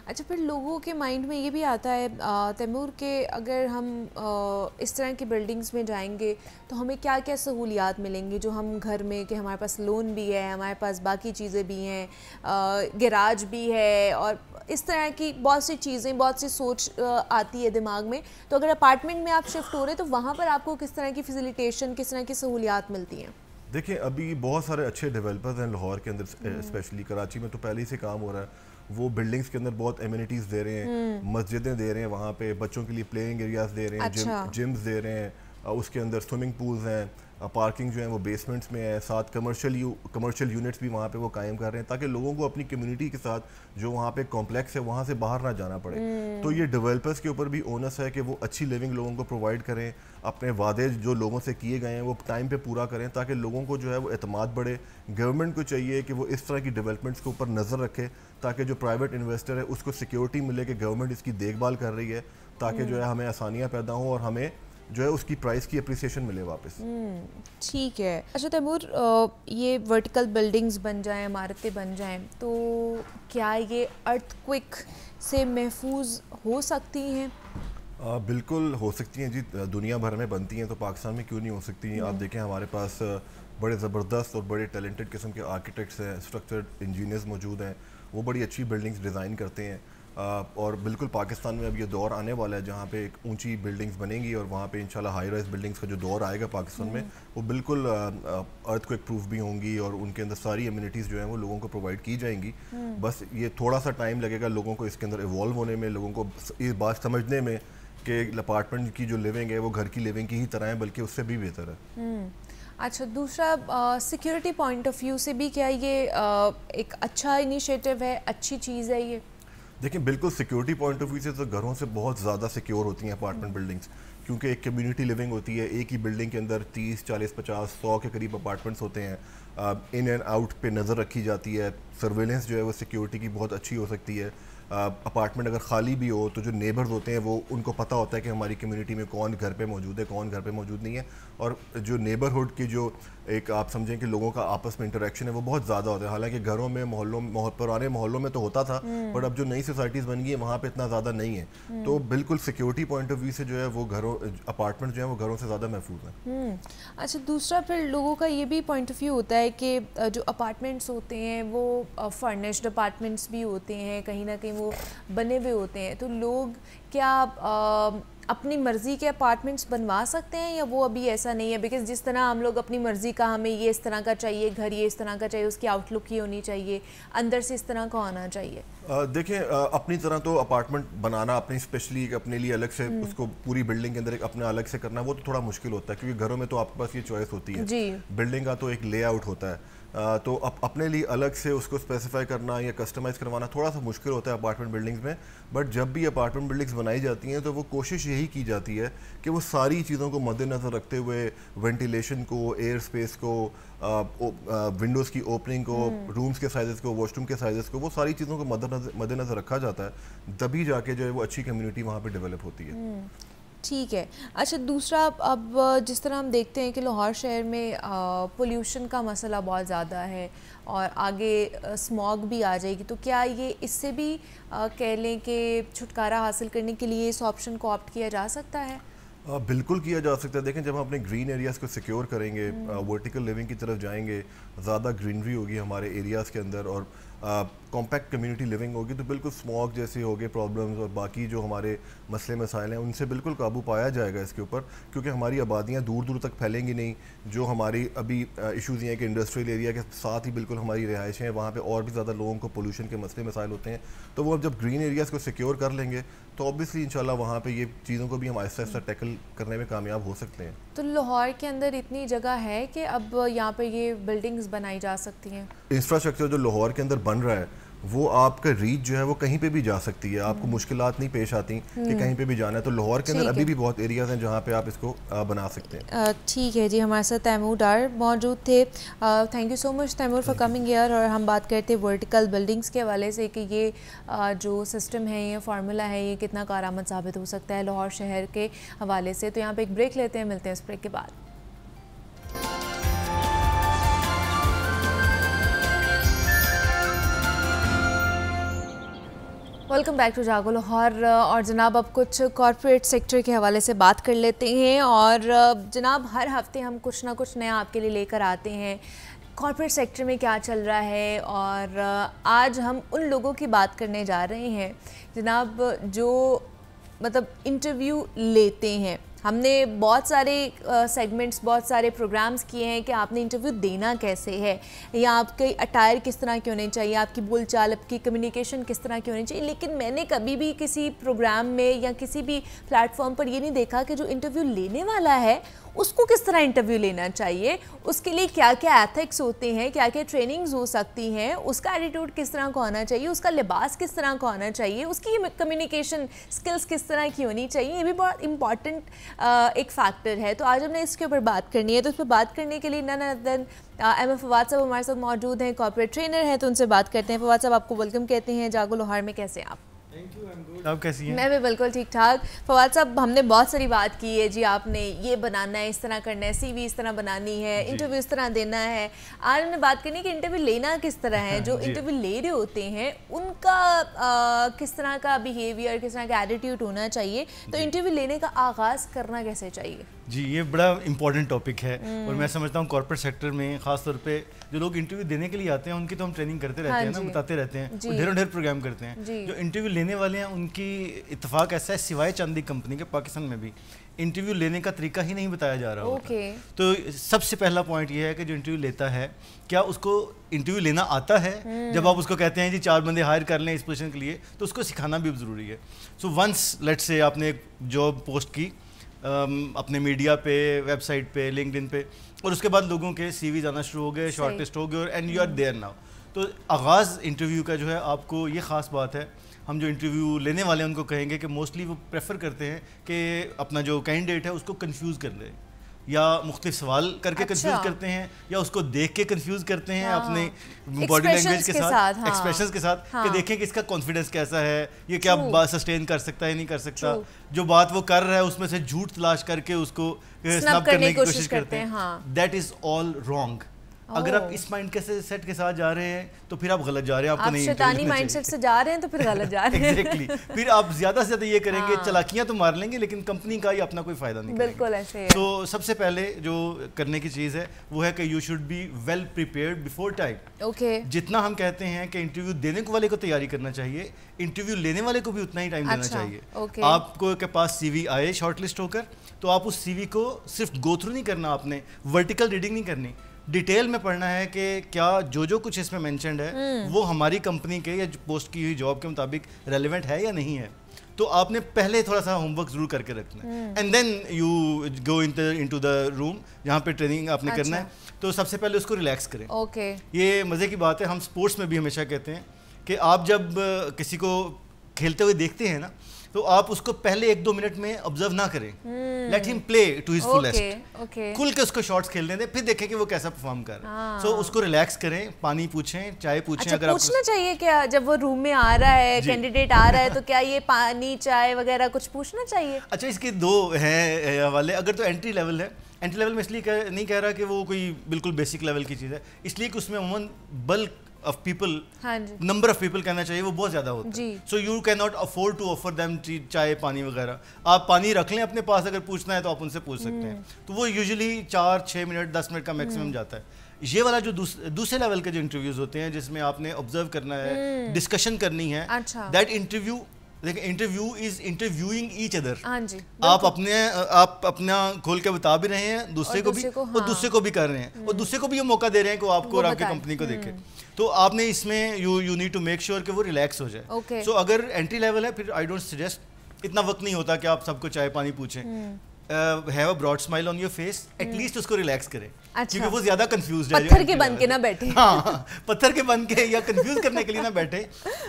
اچھا, پھر لوگوں کے مائنڈ میں یہ بھی آتا ہے تیمور کہ اگر ہم اس طرح کی بلڈنگز میں جائیں گے تو ہمیں کیا کیا سہولیات ملیں گی جو ہم گھر میں, کہ ہمارے پاس لون بھی ہے, ہمارے پاس باقی چیزیں بھی ہیں, گراج بھی ہے, اور اس طرح کی بہت سی چیزیں, بہت سی سوچ آتی ہے دماغ میں. تو اگر اپارٹمنٹ میں آپ شفٹ ہو رہے تو وہاں پر آپ کو کس طرح کی فیسیلیٹیشن, کس طرح کی سہولیات ملتی ہیں؟ دیکھیں ابھی بہت سارے اچھے ڈیولپرز ہیں لاہور کے اندر, اسپیشلی کراچی میں تو پہلے ہی سے کام ہو رہا ہے. وہ بلڈنگز کے اندر بہت ایمینٹیز دے رہے ہیں, مسجدیں دے رہے ہیں, وہاں پہ بچوں کے لیے پلینگ ایریاز دے رہے ہیں, جمز دے رہے ہیں, اس کے اندر سوئمنگ پولز ہیں, پارکنگ جو ہیں وہ بیسمنٹس میں ہے, ساتھ کمرشل یونٹس بھی وہاں پہ وہ قائم کر رہے ہیں تاکہ لوگوں کو اپنی کمیونٹی کے ساتھ جو وہاں پہ کمپلیکس ہے وہاں سے باہر نہ جانا پڑے. تو یہ ڈیولپرز کے اوپر بھی اونس ہے کہ وہ اچھی لیونگ لوگوں کو پرووائڈ کریں, اپنے وعدے جو لوگوں سے کیے گئے ہیں وہ ٹائم پہ پورا کریں تاکہ لوگوں کو جو ہے وہ اعتماد بڑھے. گورنمنٹ کو چاہیے کہ وہ اس طرح کی ڈیولپمنٹس کے اوپر نظر رکھے تاکہ جو پرائیویٹ انویسٹر ہے اس کو سیکیورٹی ملے کہ گورنمنٹ اس کی دیکھ بھال کر رہی ہے, تاکہ جو ہے ہمیں آسانیاں پیدا ہوں اور ہمیں جو ہے اس کی پرائز کی اپریسیشن ملے واپس. ٹھیک ہے. اچھا تیمور, یہ ورٹیکل بلڈنگز بن جائیں, عمارتیں بن جائیں, تو کیا یہ ارتھ کوئک سے محفوظ ہو سکتی ہیں؟ بالکل ہو سکتی ہیں جی, دنیا بھر میں بنتی ہیں تو پاکستان میں کیوں نہیں ہو سکتی ہیں. آپ دیکھیں ہمارے پاس بڑے زبردست اور بڑے ٹیلنٹڈ قسم کے آرکیٹیکٹس ہیں, اسٹرکچر انجینئرز موجود ہیں, وہ بڑی اچھی بلڈنگز ڈیزائن کرتے ہیں. اور بالکل پاکستان میں اب یہ دور آنے والا ہے جہاں پہ ایک اونچی بلڈنگز بنیں گی اور وہاں پہ انشاءاللہ ہائی رائز بلڈنگز کا جو دور آئے گا پاکستان میں وہ بالکل ارتھ کوئک پروف بھی ہوں گی اور ان کے اندر ساری ایمینٹیز جو ہیں وہ لوگوں کو پرووائڈ کی جائیں گی. بس یہ تھوڑا سا ٹائم لگے گا لوگوں کو اس کے اندر ایوالو ہونے میں, لوگوں کو یہ بات سمجھنے میں کہ اپارٹمنٹ کی جو لیونگ ہے وہ گھر کی لیونگ کی ہی طرح ہے بلکہ اس سے بھی بہتر ہے. اچھا, دوسرا سیکیورٹی پوائنٹ آف ویو سے بھی کیا یہ ایک اچھا انیشیٹو ہے, اچھی چیز ہے یہ؟ دیکھیں بالکل سیکیورٹی پوائنٹ آف ویو سے تو گھروں سے بہت زیادہ سیکیور ہوتی ہیں اپارٹمنٹ بلڈنگس, کیونکہ ایک کمیونٹی لیونگ ہوتی ہے. ایک ہی بلڈنگ کے اندر 30, 40, 50, 100 کے قریب اپارٹمنٹس ہوتے ہیں. ان اینڈ آؤٹ پہ نظر رکھی جاتی ہے, سرویلنس جو ہے وہ سیکیورٹی کی بہت اچھی ہو سکتی ہے. اپارٹمنٹ اگر خالی بھی ہو تو جو نیبرز ہوتے ہیں وہ ان کو پتہ ہوتا ہے کہ ہماری کمیونٹی میں کون گھر پہ موجود ہے, کون گھر پہ موجود نہیں ہے, اور جو نیبرہڈ کی جو ایک آپ سمجھیں کہ لوگوں کا آپس میں انٹریکشن ہے وہ بہت زیادہ ہوتا ہے. حالانکہ گھروں میں محلوں پرانے محلوں میں تو ہوتا تھا, بٹ اب جو نئی سوسائٹیز بن گئی ہیں وہاں پہ اتنا زیادہ نہیں ہے. تو بالکل سیکیورٹی پوائنٹ آف ویو سے جو ہے وہ گھروں اپارٹمنٹ جو ہیں وہ گھروں سے زیادہ محفوظ ہیں. اچھا, دوسرا پھر لوگوں کا یہ بھی پوائنٹ آف ویو ہوتا ہے کہ جو اپارٹمنٹس ہوتے ہیں وہ فرنشڈ اپارٹمنٹس بھی ہوتے ہیں, کہیں نہ کہیں وہ بنے ہوئے ہوتے ہیں, تو لوگ کیا اپنی مرضی کے اپارٹمنٹس بنوا سکتے ہیں یا وہ ابھی ایسا نہیں ہے؟ بیکاز جس طرح ہم لوگ اپنی مرضی کا, ہمیں یہ اس طرح کا چاہیے, گھر یہ اس طرح کا چاہیے, اس کی آؤٹ لک یہ ہونی چاہیے, اندر سے اس طرح کا ہونا چاہیے. دیکھیں اپنی طرح تو اپارٹمنٹ بنانا اپنی اسپیشلی اپنے لیے الگ سے اس کو پوری بلڈنگ کے اندر ایک اپنا الگ سے کرنا وہ تو تھوڑا مشکل ہوتا ہے, کیونکہ گھروں میں تو آپ کے پاس یہ چوائس ہوتی ہے, بلڈنگ کا تو ایک لے آؤٹ ہوتا ہے, تو اپنے لیے الگ سے اس کو اسپیسیفائی کرنا یا کسٹمائز کروانا تھوڑا سا مشکل ہوتا ہے اپارٹمنٹ بلڈنگز میں. بٹ جب بھی اپارٹمنٹ بلڈنگز بنائی جاتی ہیں تو وہ کوشش یہی کی جاتی ہے کہ وہ ساری چیزوں کو مد نظر رکھتے ہوئے وینٹیلیشن کو, ایئر اسپیس کو, ونڈوز کی اوپننگ کو, رومز کے سائزز کو, واش روم کے سائزز کو, وہ ساری چیزوں کو مد نظر رکھا جاتا ہے, تبھی جا کے جو ہے وہ اچھی کمیونٹی وہاں پہ ڈیولپ ہوتی ہے. ٹھیک ہے. اچھا, دوسرا اب جس طرح ہم دیکھتے ہیں کہ لاہور شہر میں پولیوشن کا مسئلہ بہت زیادہ ہے اور آگے اسموگ بھی آ جائے گی, تو کیا یہ اس سے بھی کہہ لیں کہ چھٹکارا حاصل کرنے کے لیے اس آپشن کو آپٹ کیا جا سکتا ہے؟ بالکل کیا جا سکتا ہے. دیکھیں جب ہم اپنے گرین ایریاز کو سیکیور کریں گے, ورٹیکل لیونگ کی طرف جائیں گے, زیادہ گرینری ہوگی ہمارے ایریاز کے اندر اور کمپیکٹ کمیونٹی لیونگ ہوگی, تو بالکل اسموگ جیسی ہوگی پرابلمز اور باقی جو ہمارے مسئلے مسائل ہیں ان سے بالکل قابو پایا جائے گا اس کے اوپر, کیونکہ ہماری آبادیاں دور دور تک پھیلیں گی نہیں. جو ہماری ابھی ایشوز یہ ہیں کہ انڈسٹریل ایریا کے ساتھ ہی بالکل ہماری رہائشیں ہیں, وہاں پہ اور بھی زیادہ لوگوں کو پولوشن کے مسئلے مسائل ہوتے ہیں, تو وہ اب جب گرین ایریاز کو سیکیور کر لیں گے تو اوبیسلی انشاءاللہ وہاں پہ یہ چیزوں کو بھی ہم آہستہ آہستہ ٹیکل کرنے میں کامیاب ہو سکتے ہیں. تو لاہور کے اندر اتنی جگہ ہے کہ اب یہاں پہ یہ بلڈنگز بنائی جا سکتی ہیں؟ انفراسٹرکچر جو لاہور کے اندر بن رہا ہے وہ آپ کا ریچ جو ہے وہ کہیں پہ بھی جا سکتی ہے, آپ کو مشکلات نہیں پیش آتی کہ کہیں پہ بھی جانا ہے, تو لاہور کے اندر ابھی بھی بہت ایریاز ہیں جہاں پہ آپ اس کو بنا سکتے ہیں. ٹھیک ہے جی, ہمارے ساتھ تیمور ڈار موجود تھے. Thank you so much Taimur for coming here. اور ہم بات کرتے ہیں ورٹیکل بلڈنگز کے حوالے سے کہ یہ جو سسٹم ہے, یہ فارمولا ہے, یہ کتنا کارآمد ثابت ہو سکتا ہے لاہور شہر کے حوالے سے. تو یہاں پہ ایک بریک لیتے ہیں, ملتے ہیں اس بریک کے بعد. Welcome back to Jago Lahore. اور جناب اب کچھ کارپوریٹ سیکٹر کے حوالے سے بات کر لیتے ہیں. اور جناب ہر ہفتے ہم کچھ نہ کچھ نیا آپ کے لیے لے کر آتے ہیں, کارپوریٹ سیکٹر میں کیا چل رہا ہے. اور آج ہم ان لوگوں کی بات کرنے جا رہے ہیں جناب جو مطلب انٹرویو لیتے ہیں. ہم نے بہت سارے سیگمنٹس, بہت سارے پروگرامز کیے ہیں کہ آپ نے انٹرویو دینا کیسے ہے, یا آپ کے اٹائر کس طرح کی ہونی چاہیے, آپ کی بول چال, آپ کی کمیونیکیشن کس طرح کی ہونی چاہیے. لیکن میں نے کبھی بھی کسی پروگرام میں یا کسی بھی پلیٹ فارم پر یہ نہیں دیکھا کہ جو انٹرویو لینے والا ہے اس کو کس طرح انٹرویو لینا چاہیے, اس کے لیے کیا کیا ایتھکس ہوتے ہیں, کیا کیا ٹریننگز ہو سکتی ہیں, اس کا ایٹیٹیوڈ کس طرح کا ہونا چاہیے, اس کا لباس کس طرح کا ہونا چاہیے, اس کی کمیونیکیشن سکلز کس طرح کی ہونی چاہیے. یہ بھی بہت امپورٹنٹ ایک فیکٹر ہے. تو آج ہم نے اس کے اوپر بات کرنی ہے. تو اس پہ بات کرنے کے لیے نن ادر دین ایم ایف فواد صاحب ہمارے ساتھ موجود ہیں, کارپوریٹ ٹرینر ہیں. تو ان سے بات کرتے ہیں. فواد صاحب آپ کو ویلکم کہتے ہیں جاگو لاہور میں. کیسے ہیں آپ؟ آپ کیسی ہیں؟ میں بھی بالکل ٹھیک ٹھاک. فواد صاحب ہم نے بہت ساری بات کی ہے جی, آپ نے یہ بنانا ہے, اس طرح کرنا ہے, سی وی اس طرح بنانی ہے, انٹرویو اس طرح دینا ہے. آج ہم نے بات کرنی کہ انٹرویو لینا کس طرح ہے, جو انٹرویو لے رہے ہوتے ہیں ان کا کس طرح کا بیہیویئر, کس طرح کا ایٹیٹیوڈ ہونا چاہیے. تو انٹرویو لینے کا آغاز کرنا کیسے چاہیے؟ جی یہ بڑا امپورٹنٹ ٹاپک ہے, اور میں سمجھتا ہوں کارپوریٹ سیکٹر میں خاص طور پہ جو لوگ انٹرویو دینے کے لیے آتے ہیں ان کی تو ہم ٹریننگ کرتے رہتے ہیں نا, بتاتے رہتے ہیں, ڈھیروں ڈھیر پروگرام کرتے ہیں. جو انٹرویو لینے والے ہیں ان کی اتفاق ایسا ہے, سوائے چاندی کمپنی کے پاکستان میں بھی انٹرویو لینے کا طریقہ ہی نہیں بتایا جا رہا ہوتا. تو سب سے پہلا پوائنٹ یہ ہے کہ جو انٹرویو لیتا ہے کیا اس کو انٹرویو لینا آتا ہے. جب آپ اس کو کہتے ہیں جی 4 بندے ہائر کر لیں اس پوزیشن کے لیے, تو اس کو سکھانا بھی ضروری ہے. سو ونس لیٹ سے آپ نے ایک جاب پوسٹ کی اپنے میڈیا پہ, ویب سائٹ پہ, لنکڈ ان پہ, اور اس کے بعد لوگوں کے سی ویز آنا شروع ہو گئے, شارٹ لسٹ ہو گئے, اور and you are there now. تو آغاز انٹرویو کا جو ہے, آپ کو یہ خاص بات ہے, ہم جو انٹرویو لینے والے ہیں ان کو کہیں گے کہ موسٹلی وہ پریفر کرتے ہیں کہ اپنا جو کینڈیڈیٹ ہے اس کو کنفیوز کر لے, یا مختلف سوال کر کے کنفیوز کرتے ہیں یا اس کو دیکھ کے کنفیوز کرتے ہیں اپنے باڈی لینگویج کے ساتھ, ایکسپریشنز کے ساتھ, کہ دیکھیں کہ اس کا کانفیڈنس کیسا ہے, یہ کیا بات سسٹین کر سکتا ہے نہیں کر سکتا. جو بات وہ کر رہا ہے اس میں سے جھوٹ تلاش کر کے اس کو سنپ کرنے کی کوشش کرتے ہیں. That is all wrong. اگر آپ اس مائنڈ کے سیٹ کے ساتھ جا رہے ہیں تو پھر آپ غلط جا رہے ہیں. آپ کو نہیں, شیطانی مائنڈ سیٹ سے جا رہے ہیں تو پھر غلط جا رہے ہیں. ایگزیکٹلی. پھر آپ زیادہ سے زیادہ یہ کریں گے, چلاکیاں تو مار لیں گے لیکن کمپنی کا ہی اپنا کوئی فائدہ نہیں. بالکل ایسے ہے. تو سب سے پہلے جو کرنے کی چیز ہے وہ ہے کہ you should be well prepared before time. Okay. جتنا ہم کہتے ہیں کہ انٹرویو دینے والے کو تیاری کرنا چاہیے, انٹرویو لینے والے کو بھی اتنا ہی ٹائم دینا چاہیے. آپ کو کے پاس سی وی آئے شارٹ لسٹ ہو کر, تو آپ اس سی وی کو صرف گو تھرو نہیں کرنا, آپ نے ورٹیکل ریڈنگ نہیں کرنی, ڈیٹیل میں پڑھنا ہے کہ کیا جو کچھ اس میں مینشنڈ ہے وہ ہماری کمپنی کے یا پوسٹ کی ہوئی جاب کے مطابق ریلیونٹ ہے یا نہیں ہے. تو آپ نے پہلے تھوڑا سا ہوم ورک ضرور کر کے رکھنا ہے, and then you go into the room جہاں پہ ٹریننگ آپ نے کرنا ہے. تو سب سے پہلے اس کو ریلیکس کریں. اوکے. یہ مزے کی بات ہے, ہم اسپورٹس میں بھی ہمیشہ کہتے ہیں کہ آپ جب کسی کو کھیلتے ہوئے دیکھتے ہیں نا, تو آپ اس کو پہلے 1-2 منٹ میں آبزرو نہ کریں, لیٹ ہم پلے ٹو ہز فلیسٹ, کھل کے اس کو شاٹس کھیلنے دیں, پھر دیکھیں کہ وہ کیسا پرفارم کر رہا ہے. سو اس کو ریلیکس کریں, پانی پوچھیں, چائے پوچھیں. اگر پوچھنا چاہیے کیا جب وہ روم میں آ رہا ہے, کینڈیڈیٹ آ رہا ہے, تو کیا یہ پانی چائے وغیرہ کچھ پوچھنا چاہیے؟ اچھا, اس کے 2 ہیں حوالے. اگر تو انٹری لیول ہے, انٹری لیول میں اس لیے نہیں کہہ رہا کہ وہ کوئی بالکل بیسک لیول کی چیز ہے, اس لیے کہ اس میں عموماً بلک of people, number of people کہنا چاہیے, وہ بہت زیادہ ہوتا ہے. So you cannot afford to offer them چائے پانی وغیرہ. آپ پانی رکھ لیں اپنے پاس, اگر پوچھنا ہے تو آپ ان سے پوچھ سکتے ہیں. تو وہ یوزلی 4-6 منٹ 10 منٹ کا میکسیمم جاتا ہے. یہ والا جو دوسرے لیول کے جو انٹرویوز ہوتے ہیں جس میں آپ نے آبزرو کرنا ہے, ڈسکشن کرنی ہے, دیٹ انٹرویو, دیکھیں interview is interviewing each other. آپ اپنا کھول کے بتا بھی رہے ہیں دوسرے کو بھی, اور دوسرے کو بھی کر رہے ہیں, اور دوسرے کو بھی یہ موقع دے رہے ہیں کہ آپ کو اور آپ کی کمپنی کو دیکھیں. تو آپ نے اس میں you need to make sure کہ وہ ریلیکس ہو جائے. سو اگر انٹری لیول ہے, پھر آئی ڈونٹ سجیسٹ, اتنا وقت نہیں ہوتا کہ آپ سب کو چائے پانی پوچھیں. Have a broad smile on your face, at least اس کو ریلیکس کریں, کیونکہ وہ زیادہ کنفیوزڈ ہے. پتھر کے بن کے نہ بیٹھے. ہاں, پتھر کے بن کے یا کنفیوز کرنے کے لیے نہ بیٹھے.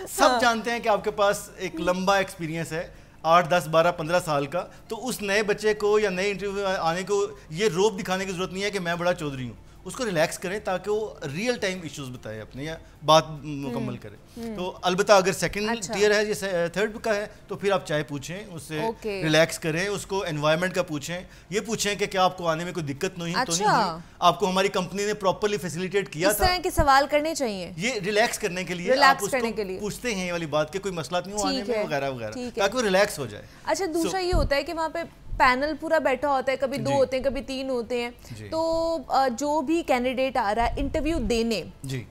سب جانتے ہیں کہ آپ کے پاس ایک لمبا ایکسپیرینس ہے, 8, 10, 12, 15 سال کا. تو اس نئے بچے کو یا نئے انٹرویو آنے کو یہ روب دکھانے کی ضرورت نہیں ہے کہ میں بڑا چودھری ہوں. اس کو ریلیکس کریں تاکہ وہ ریئل ٹائم ایشوز بتائے اپنے, یا بات مکمل کرے. تو البتہ اگر سیکنڈ ٹیئر ہے یا تھرڈ کا ہے تو پھر آپ چائے پوچھیں, اس سے ریلیکس کریں, اس کو انوائرمنٹ کا پوچھیں, یہ پوچھیں کہ کیا آپ کو آنے میں کوئی دقت نہیں تو نہیں ہوئی, آپ کو ہماری کمپنی نے پراپرلی فیسیلیٹیٹ کیا تھا. اس طرح کے سوال کرنے چاہیے, یہ ریلیکس کرنے کے لیے آپ اس کو پوچھتے ہیں یہ والی بات کہ کوئی مسئلہ نہیں ہو آنے میں وغیرہ وغیرہ, تاکہ وہ ریلیکس ہو جائے. اچھا, دوسرا یہ ہوتا ہے کہ وہاں پہ پینل پورا بیٹھا ہوتا ہے, کبھی 2 ہوتے ہیں, کبھی 3 ہوتے ہیں. تو جو بھی کینڈیڈیٹ آ رہا ہے انٹرویو دینے,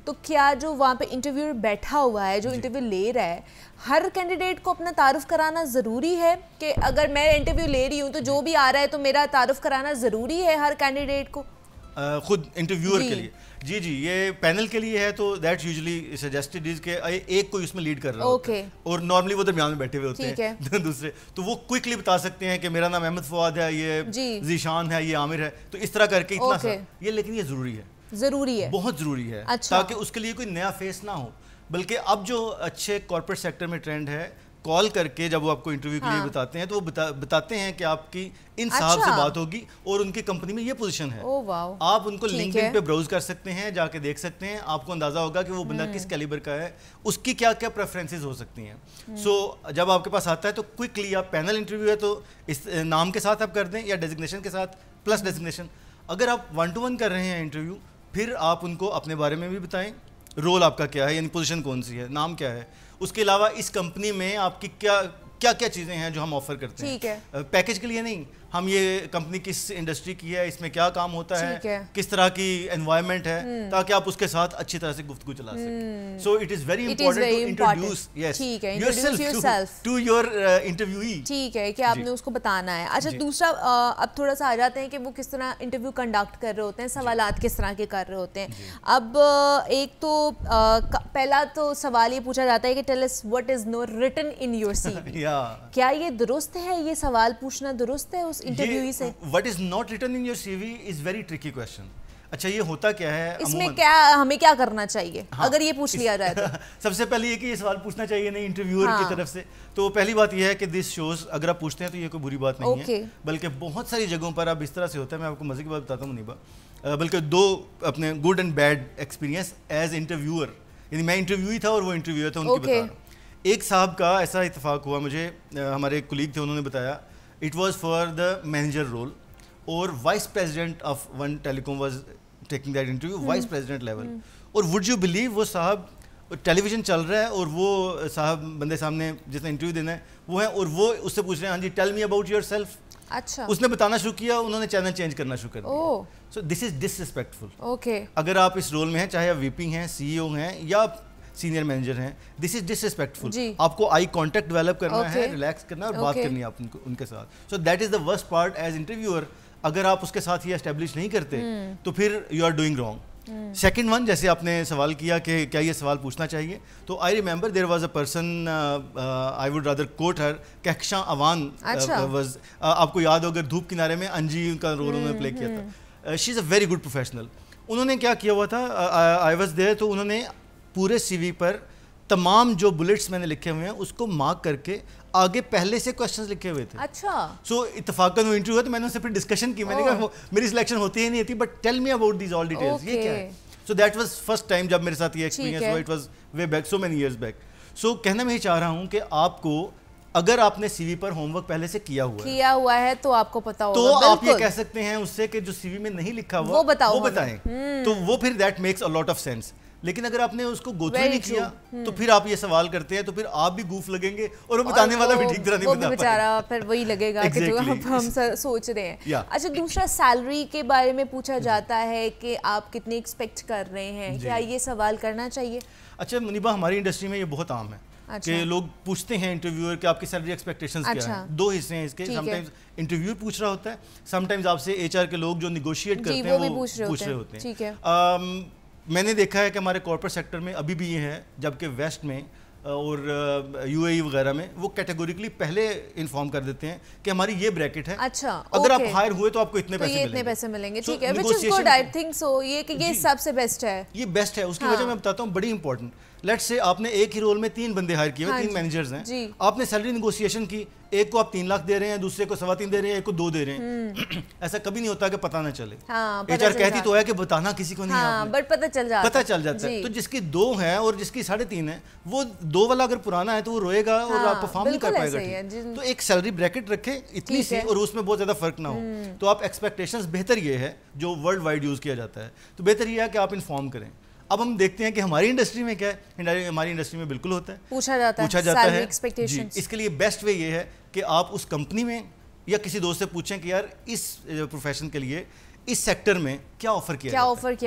تو کیا جو وہاں پہ انٹرویو بیٹھا ہوا ہے, جو انٹرویو لے رہا ہے, ہر کینڈیڈیٹ کو اپنا تعارف کرانا ضروری ہے؟ کہ اگر میں انٹرویو لے رہی ہوں تو جو بھی آ رہا ہے تو میرا تعارف کرانا ضروری ہے ہر کینڈیڈیٹ کو خود انٹرویور کے لیے؟ جی یہ پینل کے لیے ہے تو دیٹ یوزلی سجیسٹڈ از کہ ایک کوئی اس میں لیڈ کر رہا ہوتا ہے, اور نارملی وہ درمیان میں بیٹھے ہوئے ہوتے ہیں دوسرے, تو وہ کوئکلی بتا سکتے ہیں کہ میرا نام احمد فواد ہے, یہ ذیشان ہے, یہ عامر ہے. تو اس طرح کر کے اتنا سا یہ, لیکن یہ ضروری ہے, بہت ضروری ہے, تاکہ اس کے لیے کوئی نیا فیس نہ ہو. بلکہ اب جو اچھے کارپوریٹ سیکٹر میں ٹرینڈ ہے, کال کر کے جب وہ آپ کو انٹرویو کے لیے بتاتے ہیں تو وہ بتاتے ہیں کہ آپ کی ان صاحب سے بات ہوگی اور ان کی کمپنی میں یہ پوزیشن ہے. آپ ان کو لنکڈ پہ براؤز کر سکتے ہیں, جا کے دیکھ سکتے ہیں, آپ کو اندازہ ہوگا کہ وہ بندہ کس کیلیبر کا ہے, اس کی کیا کیا پریفرنسز ہو سکتی ہیں. سو جب آپ کے پاس آتا ہے تو کوئکلی, آپ پینل انٹرویو ہے تو اس نام کے ساتھ آپ کر دیں, یا ڈیزگنیشن کے ساتھ پلس ڈیزگنیشن. اگر آپ 1-to-1 کر رہے ہیں انٹرویو, پھر آپ ان کو اپنے بارے میں بھی بتائیں, رول آپ کا کیا ہے, یعنی پوزیشن کون سی ہے, نام کیا ہے, اس کے علاوہ اس کمپنی میں آپ کی کیا چیزیں ہیں جو ہم آفر کرتے ہیں. پیکج کے لیے نہیں, ہم یہ کمپنی کس انڈسٹری کی ہے, اس میں کیا کام ہوتا ہے, کس طرح کی انوائرمنٹ ہے, تاکہ آپ اس کے ساتھ اچھی طرح سے گفتگو چلا سکیں. So it is very important to introduce yourself to your interviewee. ٹھیک ہے کہ آپ نے اس کو بتانا ہے. اچھا, دوسرا اب تھوڑا سا آ جاتے ہیں کہ وہ کس طرح انٹرویو کنڈکٹ کر رہے ہوتے ہیں, سوالات کس طرح کے کر رہے ہوتے ہیں. اب ایک تو پہلا تو سوال یہ پوچھا جاتا ہے کہ tell us what is not written in your C V. کیا یہ درست ہے, یہ سوال پوچھنا درست ہے اس انٹرویوئی سے؟ What is not written in your CV is very tricky question. اچھا یہ ہوتا کیا ہے اس میں کیا ہمیں کیا کرنا چاہیے اگر یہ پوچھ لیا جائے تو؟ سب سے پہلے یہ کہ یہ سوال پوچھنا چاہیے نہیں انٹرویور کی طرف سے. تو پہلی بات یہ ہے کہ دس شوز اگر آپ پوچھتے ہیں تو یہ کوئی بری بات نہیں ہے, بلکہ بہت ساری جگہوں پر اب اس طرح سے ہوتا ہے. میں آپ کو مزے کی بات بتاتا ہوں منیبا, بلکہ دو اپنے good and bad experience as interviewer, یعنی میں انٹرویو ہی تھا اور وہ انٹرویور تھا, ان کی بتا رہا ہوں. ایک صاحب کا ایسا اتفاق ہوا, مجھے ہمارے ایک کولیگ تھے, انہوں نے بتایا it was for the manager role, اور vice president of one telecom was taking that interview, vice president level. اور وڈ یو بلیو وہ صاحب ٹیلی ویژن چل رہا ہے اور وہ صاحب بندے سامنے جس نے انٹرویو دینا ہے وہ ہے, اور وہ اس سے پوچھ رہے ہیں ہاں جی tell me about yourself. اچھا, اس نے بتانا شروع کیا, انہوں نے چینل چینج کرنا شروع کر دیا. سو دس از ڈس ریسپیکٹفل. اوکے, اگر آپ اس رول میں ہیں, چاہے آپ وی پی ہیں, سی ای او ہیں یا سینئر مینیجر ہیں, دس از ڈس ریسپیکٹفل. آپ کو آئی کانٹیکٹ ڈیولپ کرنا ہے, ریلیکس کرنا ہے اور بات کرنی ہے آپ ان کے ساتھ. So that is the worst part as interviewer. اگر آپ اس کے ساتھ یہ اسٹیبلش نہیں کرتے تو پھر you are doing wrong. Second one, جیسے آپ نے سوال کیا کہ کیا یہ سوال پوچھنا چاہیے, تو I remember there was a person, I would rather quote her, Kahkashan Awan was, آپ کو یاد ہو اگر دھوپ کنارے میں انجی کا رول انہوں نے پلے کیا تھا. شی از اے ویری گڈ پروفیشنل. انہوں نے کیا کیا ہوا تھا, آئی واز دیئر, تو انہوں نے پورے سی وی پر تمام جو بلٹس میں نے لکھے ہوئے ہیں اس کو مارک کر کے آگے پہلے سے کوسچنز لکھے ہوئے تھے. اچھا, سو اتفاقاً وہ انٹرویو ہوا تو میں نے ان سے پھر ڈسکشن کی, میں نے کہا میری سلیکشن ہوتی ہی نہیں تھی, but tell me about these all details, یہ کیا ہے. So that was first time جب میرے ساتھ یہ ایکسپیرینس ہوا, it was way back, so many years back. So کہنا میں یہ چاہ رہا ہوں کہ آپ کو اگر آپ نے سی وی پر ہوم ورک پہلے سے کیا ہوا ہے تو آپ کو پتا ہوگا, تو آپ یہ کہہ سکتے ہیں اس سے کہ جو سی وی میں نہیں لکھا ہوا وہ بتائیں, تو وہ پھر that makes a lot of sense. لیکن اگر آپ نے اس کو گو تھرو نہیں کیا تو پھر آپ یہ سوال کرتے ہیں تو پھر آپ بھی گوف لگیں گے اور وہ بتانے والا بھی ٹھیک طرح نہیں بتا پائے گا, بیچارہ پھر وہی لگے گا کہ جو ہم سوچ رہے ہیں. اچھا, دوسرا سیلری کے بارے میں پوچھا جاتا ہے کہ آپ کتنی ایکسپیکٹ کر رہے ہیں, کیا یہ سوال کرنا چاہیے؟ اچھا منیبا, ہماری انڈسٹری میں یہ بہت عام ہے کہ لوگ پوچھتے ہیں انٹرویور کہ آپ کی سیلری ایکسپیکٹیشنز کیا ہیں. دو حصے ہیں اس کے, سم ٹائمز انٹرویور پوچھ رہا ہوتا ہے, سم ٹائمز آپ سے ایچ آر کے لوگ جو نیگوشیٹ کرتے ہیں وہ پوچھ رہے ہوتے ہیں. ٹھیک ہے, میں نے دیکھا ہے کہ ہمارے کارپوریٹ سیکٹر میں ابھی بھی یہ ہے, جبکہ ویسٹ میں اور یو اے ای وغیرہ میں وہ کیٹیگوریکلی پہلے انفارم کر دیتے ہیں کہ ہماری یہ بریکٹ ہے. اچھا, اگر آپ ہائر ہوئے تو آپ کو اتنے پیسے ملیں گے. ٹھیک ہے, which is good, I think so. یہ کہ یہ سب سے بیسٹ ہے, یہ بیسٹ ہے. اس کی وجہ میں بتاتا ہوں, بڑی امپورٹنٹ. لیٹس سے آپ نے ایک ہی رول میں 3 بندے ہائر کیے ہوئے, 3 مینیجرز ہیں, آپ نے سیلری نیگوشیشن کی, ایک کو آپ 3 لاکھ دے رہے ہیں, دوسرے کو 3.25 دے رہے ہیں, ایک کو 2 دے رہے ہیں. ایسا کبھی نہیں ہوتا کہ پتہ نہ چلے. ایچ آر کہتی تو ہے کہ بتانا کسی کو نہیں, بٹ پتہ چل جاتا ہے. تو جس کی 2 ہیں اور جس کی 3.5 ہیں, وہ 2 والا اگر پرانا ہے تو وہ روئے گا اور آپ پرفارم نہیں کر پائے گا. تو ایک سیلری بریکٹ رکھے اتنی سی, اور اس میں بہت زیادہ فرق نہ ہو. تو آپ ایکسپیکٹیشنز, بہتر یہ ہے جو ورلڈ وائڈ یوز کیا جاتا ہے, تو بہتر یہ ہے کہ آپ انفارم کریں. اب ہم دیکھتے ہیں کہ ہماری انڈسٹری میں کیا ہے. ہماری انڈسٹری میں بالکل ہوتا ہے, پوچھا جاتا ہے. جی, اس کے لیے بیسٹ وے یہ ہے کہ آپ اس کمپنی میں یا کسی دوست سے پوچھیں کہ یار اس پروفیشن کے لیے اس سیکٹر میں کیا آفر کیا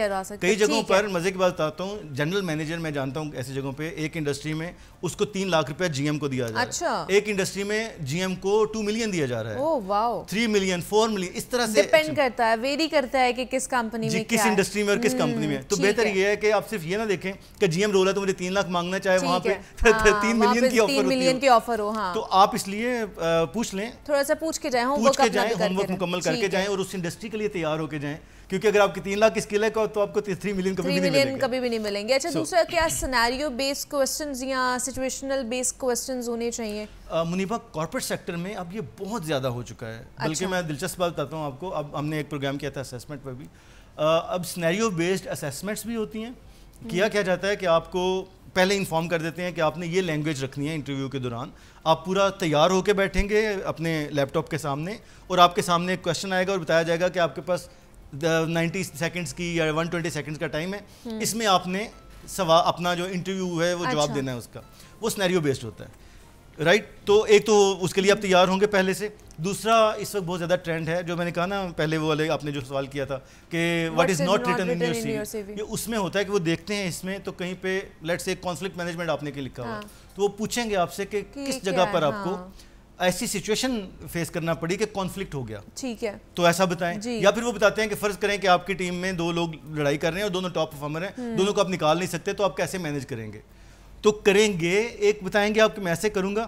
جا سکتا ہے. کئی جگہوں پر مزے کی بات بتاتا ہوں, جنرل مینیجر میں جانتا ہوں ایسی جگہوں پہ ایک انڈسٹری میں اس کو 3 لاکھ روپے جی ایم کو دیا جا رہا ہے, ایک انڈسٹری میں جی ایم کو 2 ملین دیا جا رہا ہے, 3 ملین 4 ملین, اس طرح سے ڈیپینڈ کرتا ہے, ویری کرتا ہے کہ کس کمپنی میں, کس انڈسٹری میں اور کس کمپنی میں. تو بہتر یہ ہے کہ آپ صرف یہ نہ دیکھیں کہ جی ایم رول ہے تو مجھے 3 لاکھ مانگنا چاہے وہاں پہ 3 ملین کی آفر ہو. تو آپ اس لیے پوچھ لیں, تھوڑا سا پوچھ کے جائیں, ہوم ورک مکمل کر کے جائیں اور اس انڈسٹری کے لیے تیار ہو کے جائیں, کیونکہ اگر آپ کی 3 لاکھ کی اسکل ہے تو آپ کو 3 ملین کبھی بھی نہیں ملیں گے. اچھا, دوسرا کیا سینیریو بیسڈ کوسچنز یا سچویشنل بیسڈ کوسچنز ہونے چاہیے؟ منیبا, کارپوریٹ سیکٹر میں اب یہ بہت زیادہ ہو چکا ہے, بلکہ میں دلچسپ بات بتاتا ہوں آپ کو. اب ہم نے ایک پروگرام کیا تھا اسیسمنٹ پر بھی, اب سینیریو بیسڈ اسیسمنٹس بھی ہوتی ہیں. کیا جاتا ہے کہ آپ کو پہلے انفارم کر دیتے ہیں کہ آپ نے یہ لینگویج رکھنی ہے انٹرویو کے دوران. آپ پورا تیار ہو کے بیٹھیں گے اپنے لیپ ٹاپ کے سامنے, اور آپ کے سامنے ایک کویشچن آئے گا اور بتایا جائے گا کہ آپ کے پاس 90 سیکنڈز کی یا 120 سیکنڈز کا ٹائم ہے, اس میں آپ نے اپنا جو انٹرویو ہے وہ جواب دینا ہے اس کا. وہ سینیریو بیسڈ ہوتا ہے, رائٹ. تو ایک تو اس کے لیے آپ تیار ہوں گے پہلے سے. دوسرا اس وقت بہت زیادہ ٹرینڈ ہے, جو میں نے کہا نا پہلے وہ والے آپ نے جو سوال کیا تھا کہ what is not written in your C V, یہ اس میں ہوتا ہے کہ وہ دیکھتے ہیں اس میں تو کہیں پہ لیٹس سے کانفلکٹ مینجمنٹ آپ نے کے لکھا ہوا, تو وہ پوچھیں گے آپ سے کہ کس جگہ پر آپ کو ایسی سچویشن فیس کرنا پڑی کہ کانفلکٹ ہو گیا, ٹھیک ہے, تو ایسا بتائیں. یا پھر وہ بتاتے ہیں کہ فرض کریں کہ آپ کی ٹیم میں 2 لوگ لڑائی کر رہے ہیں اور دونوں ٹاپ پرفارمر ہیں, دونوں کو آپ نکال نہیں سکتے, تو آپ کیسے مینیج کریں گے؟ تو کریں گے, ایک بتائیں گے آپ کہ میں ایسے کروں گا,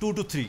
2 to 3।